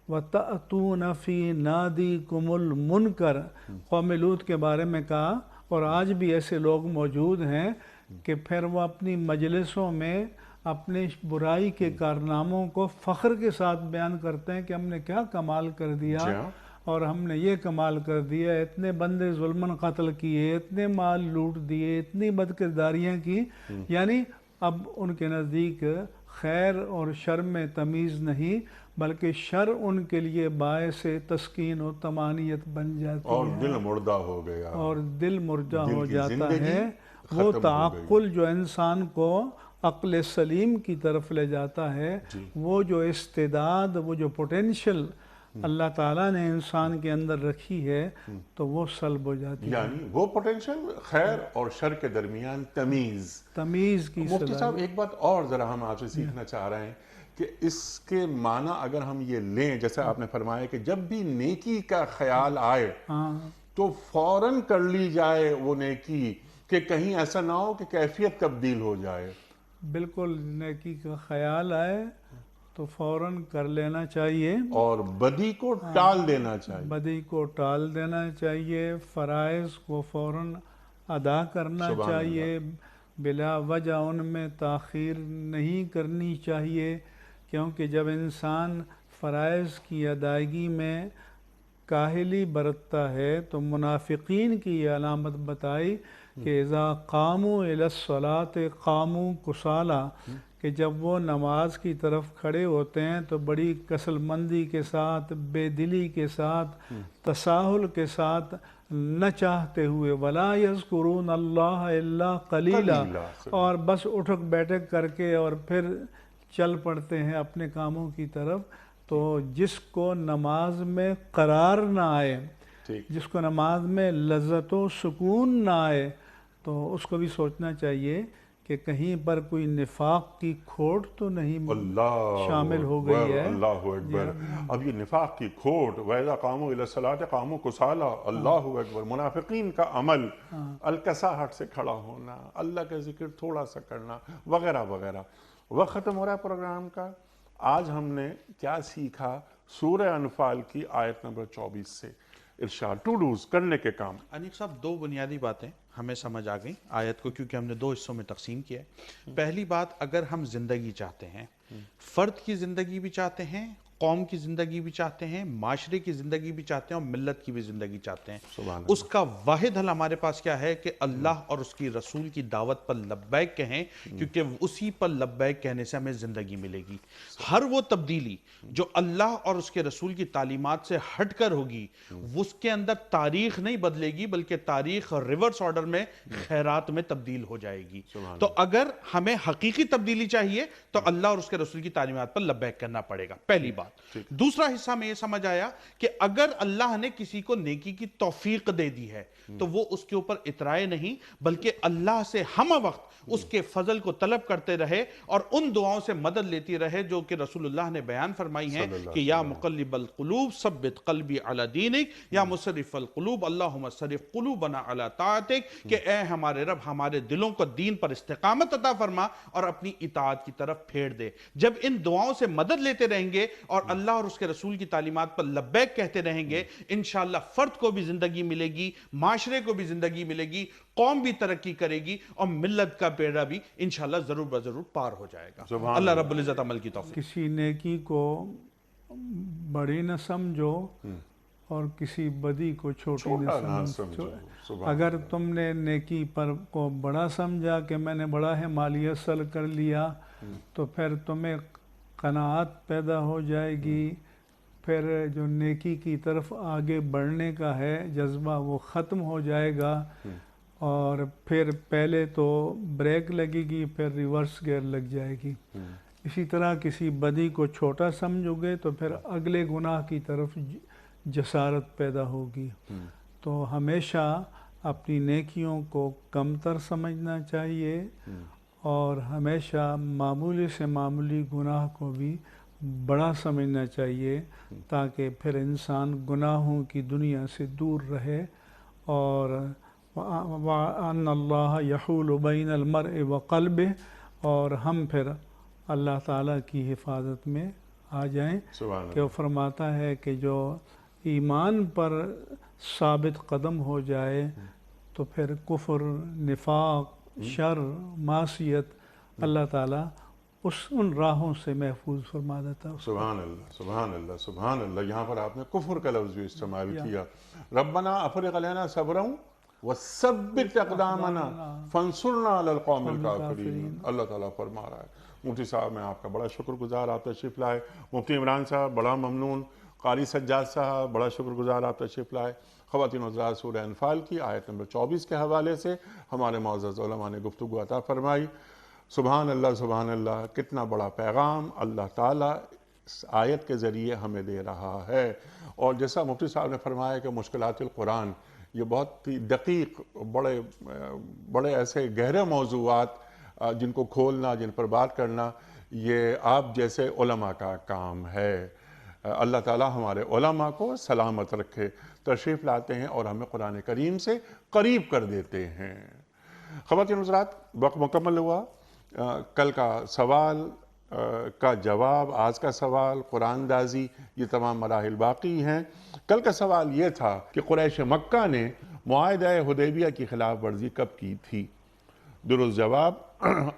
Speaker 3: وَتَأْتُونَ فِي نَادِيكُمُ الْمُنْكَرَ، قوم لوط کے بارے میں کہا، اور آج بھی ایسے لوگ موجود ہیں کہ پھر وہ اپنی مجلسوں میں اپنے برائی کے کارناموں کو فخر کے ساتھ بیان کرتے ہیں کہ ہم نے کیا کمال کر دیا، اور ہم نے یہ کمال کر دیا، اتنے بندے ظلماً قتل کیے، اتنے مال لوٹ دیے، اتنی بد کرداریاں کی، یعنی اب ان کے نزدیک خیر اور شر میں تمیز نہیں، بلکہ شر ان کے لیے باعث تسکین و طمانینت بن جاتی ہے،
Speaker 1: اور دل مردہ ہو گیا،
Speaker 3: اور دل مردہ ہو جاتا ہے۔ وہ تعقل جو انسان کو عقل سلیم کی طرف لے جاتا ہے، وہ جو استعداد، وہ جو پوٹینشل اللہ تعالیٰ نے انسان کے اندر رکھی ہے، تو وہ سلب ہو جاتی ہے،
Speaker 1: یعنی وہ پوٹینشل خیر اور شر کے درمیان تمیز
Speaker 3: کی
Speaker 1: مفتی صاحب ایک بات اور ذرا ہم آپ سے سیکھنا چاہ رہے ہیں کہ اس کے معنی اگر ہم یہ لیں، جیسے آپ نے فرمایا کہ جب بھی نیکی کا خیال آئے تو فوراً کر لی جائے وہ نیکی، کہ کہیں ایسا نہ ہو کہ کیفیت تبدیل ہو جائے۔
Speaker 3: بالکل، نیکی کا خیال آئے تو فوراً کر لینا چاہیے، اور
Speaker 1: بدی کو ٹال دینا چاہیے،
Speaker 3: بدی کو ٹال دینا چاہیے، فرائض کو فوراً ادا کرنا چاہیے، بلا وجہ ان میں تاخیر نہیں کرنی چاہیے، کیونکہ جب انسان فرائض کی ادائیگی میں کاہلی برتتا ہے تو منافقین کی یہ علامت بتائی کہ اذا قاموا الی الصلاۃ قاموا کسالی، کہ جب وہ نماز کی طرف کھڑے ہوتے ہیں تو بڑی کسل مندی کے ساتھ، بے دلی کے ساتھ، تساہل کے ساتھ، نہ چاہتے ہوئے، ولا یذکرون اللہ الا قلیلا، اور بس اٹھک بیٹھک کر کے اور پھر چل پڑتے ہیں اپنے کاموں کی طرف۔ تو جس کو نماز میں قرار نہ آئے، جس کو نماز میں لذت و سکون نہ آئے، تو اس کو بھی سوچنا چاہیے کہ کہیں پر کوئی نفاق کی کھوٹ تو نہیں
Speaker 1: اللہ
Speaker 3: شامل ہو گئی ہے.
Speaker 1: اللہ اکبر. اب یہ نفاق کی کھوٹ، وَإِذَا قَامُوا إِلَى الصَّلَاةِ قَامُوا كُسَالَىٰ، اللہ اکبر. منافقین کا عمل، الکساہٹ سے کھڑا ہونا، اللہ کا ذکر تھوڑا سا کرنا، وغیرہ وغیرہ. وقت ختم ہو رہا ہے پروگرام کا. آج ہم نے کیا سیکھا سورہ انفال کی آیت نمبر 24 سے؟ ارشاد، ٹو ڈوز، کرنے کے کام.
Speaker 4: انیق صاحب، دو بنیادی باتیں ہمیں سمجھ آ گئیں آیت کو، کیونکہ ہم نے دو حصوں میں تقسیم کیا ہے. پہلی بات، اگر ہم زندگی چاہتے ہیں، فرد کی زندگی بھی چاہتے ہیں، قوم کی زندگی بھی چاہتے ہیں، معاشرے کی زندگی بھی چاہتے ہیں، اور ملت کی بھی زندگی چاہتے ہیں، اس کا واحد حل ہمارے پاس کیا ہے کہ اللہ اور اس کی رسول کی دعوت پر لبیک کہیں، کیونکہ اسی پر لبیک کہنے سے ہمیں زندگی ملے گی. ہر وہ تبدیلی جو اللہ اور اس کے رسول کی تعلیمات سے ہٹ کر ہوگی، اس کے اندر تاریخ نہیں بدلے گی، بلکہ تاریخ ریورس آرڈر میں خیرات میں تبدیل ہو جائے گی. تو اگر ہمیں حقیقی تبدیلی چاہیے تو اللہ اور اس کے رسول کی تعلیمات پر لبیک کرنا پڑے گا، پہلی بات. دوسرا حصہ میں یہ سمجھ آیا کہ اگر اللہ نے کسی کو نیکی کی توفیق دے دی ہے تو وہ اس کے اوپر اترائے نہیں، بلکہ اللہ سے ہم وقت اس کے فضل کو طلب کرتے رہے اور ان دعاؤں سے مدد لیتی رہے جو کہ رسول اللہ نے بیان فرمائی ہیں کہ یا مقلب القلوب ثبت قلبی علی دینک، یا مصرف القلوب اللہم صرف قلوبنا علی طاعتک، کہ اے ہمارے رب ہمارے دلوں کو دین پر استقامت عطا فرما اور اپنی اطاعت کی طرف پھیر دے. جب ان دعاؤں سے مدد لیتے رہیں گے اور اللہ اور اس کے رسول کی تعلیمات پر لبیک کہتے رہیں گے، انشاءاللہ فرد کو بھی زندگی ملے گی، معاشرے کو بھی زندگی ملے گی، قوم بھی ترقی کرے گی، اور ملت کا بیڑا بھی انشاءاللہ ضرور بضرور پار ہو جائے گا. اللہ رب العزت عمل کی توفیق.
Speaker 3: کسی نیکی کو بڑی نہ سمجھو اور کسی بدی کو چھوٹی نہ سمجھو. اگر تم نے نیکی پر کو بڑا سمجھا کہ میں نے بڑا ہے مالی حاصل کر لیا، تو پھر تمہیں قناعت پیدا ہو جائے گی. پھر جو نیکی کی طرف آگے بڑھنے کا ہے جذبہ وہ ختم ہو جائے گا، اور پھر پہلے تو بریک لگے گی، پھر ریورس گیئر لگ جائے گی. اسی طرح کسی بدی کو چھوٹا سمجھو گے تو پھر اگلے گناہ کی طرف جسارت پیدا ہوگی. تو ہمیشہ اپنی نیکیوں کو کمتر سمجھنا چاہیے، اور ہمیشہ معمولی سے معمولی گناہ کو بھی بڑا سمجھنا چاہیے، تاکہ پھر انسان گناہوں کی دنیا سے دور رہے. اور وَأَنَّ اللَّهَ يَحُولُ بَيْنَ الْمَرْءِ وَقَلْبِهِ، اور ہم پھر اللہ تعالیٰ کی حفاظت میں آ جائیں. کہ وہ فرماتا ہے کہ جو ایمان پر ثابت قدم ہو جائے تو پھر کفر، نفاق، شر، معصیت اللہ تعالیٰ ان راہوں سے محفوظ فرما دیتا ہے.
Speaker 1: سبحان اللہ، سبحان اللہ، سبحان اللہ. یہاں پر آپ نے کفر کا لفظ بھی استعمال کیا. ربنا افرغ علینا صبرا وثبت اقدامنا فانصرنا علی القوم الکافرین. اللہ تعالیٰ فرما رہا ہے. مفتی صاحب میں آپ کا بڑا شکر گزار، آپ تشریف لائے. مفتی عمران صاحب بڑا ممنون. قاری سجاد صاحب بڑا شکر گزار، آپ تشریف لائے. خواتین و حضرات، سورہ انفال کی آیت نمبر 24 کے حوالے سے ہمارے معزز علماء نے گفتگو عطا فرمائی. سبحان اللہ، سبحان اللہ. کتنا بڑا پیغام اللہ تعالیٰ اس آیت کے ذریعے ہمیں دے رہا ہے. اور جیسا مفتی صاحب نے فرمایا کہ مشکلات القرآن یہ بہت ہی دقیق، بڑے ایسے گہرے موضوعات جن کو کھولنا، جن پر بات کرنا، یہ آپ جیسے علماء کا کام ہے. اللہ تعالیٰ ہمارے علماء کو سلامت رکھے. تشریف لاتے ہیں اور ہمیں قرآن کریم سے قریب کر دیتے ہیں. خواتین حضرات، وقت مکمل ہوا. کل کا سوال کا جواب، آج کا سوال، قرآن دازی، یہ تمام مراحل باقی ہیں. کل کا سوال یہ تھا کہ قریش مکہ نے معاہدہ حدیبیہ کی خلاف ورزی کب کی تھی؟ درست جواب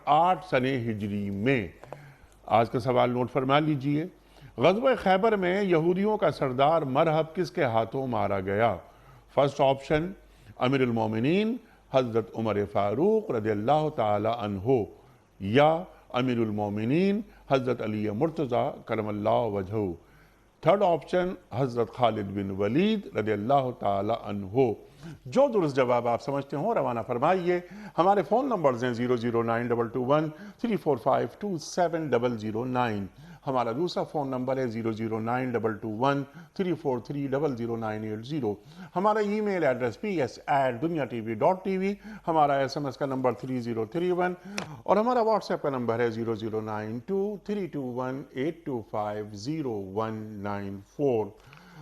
Speaker 1: 8 سنہ ہجری میں. آج کا سوال نوٹ فرما لیجئے. غزوہ خیبر میں یہودیوں کا سردار مرہب کس کے ہاتھوں مارا گیا؟ فرسٹ آپشن امیر المومنین حضرت عمر فاروق رضی اللہ تعالی عنہ، یا امیر المومنین حضرت علی مرتضی کرم اللہ وجہہ. تھرڈ آپشن حضرت خالد بن ولید رضی اللہ تعالی عنہ. جو درست جواب آپ سمجھتے ہوں روانہ فرمائیے. ہمارے فون نمبرز ہیں 0092213452709. ہمارا دوسرا فون نمبر ہے 009221343000980. ہمارا ای میل ایڈریس ps@duniatv.tv. ہمارا SMS کا نمبر 3031 اور ہمارا واٹس ایپ کا نمبر ہے 0092321825019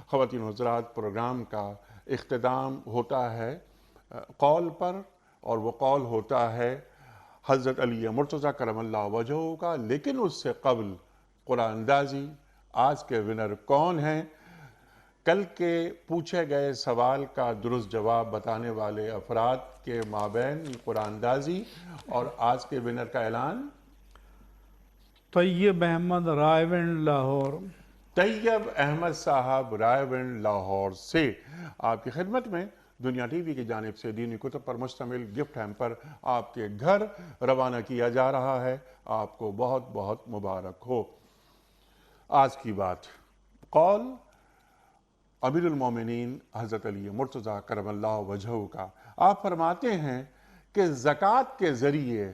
Speaker 1: خواتین و حضرات، پروگرام کا اختتام ہوتا ہے قول پر، اور وہ قول ہوتا ہے حضرت علی مرتضیٰ کرم اللہ وجہہ کا. لیکن اس سے قبل قرآن اندازی. آج کے ونر کون ہیں؟ کل کے پوچھے گئے سوال کا درست جواب بتانے والے افراد کے مابین قرآن اندازی اور آج کے ونر کا اعلان.
Speaker 3: طیب احمد رائے ونڈ لاہور.
Speaker 1: طیب احمد صاحب رائے ونڈ لاہور سے آپ کی خدمت میں دنیا ٹی وی کی جانب سے دینی کتب پر مشتمل گفٹ ہیمپر آپ کے گھر روانہ کیا جا رہا ہے. آپ کو بہت بہت مبارک ہو. آج کی بات قول امیر المومنین حضرت علی مرتضیٰ کرم اللہ وجہہ کا. آپ فرماتے ہیں کہ زکوٰۃ کے ذریعے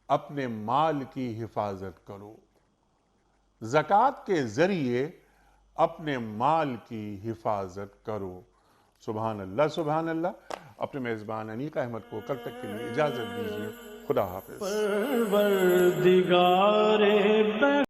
Speaker 1: اپنے مال کی حفاظت کرو. زکوٰۃ کے ذریعے اپنے مال کی حفاظت کرو. سبحان اللہ سبحان اللہ. اپنے میزبان انیق احمد کو کل تک کے لیے اجازت دیجیے. خدا حافظ.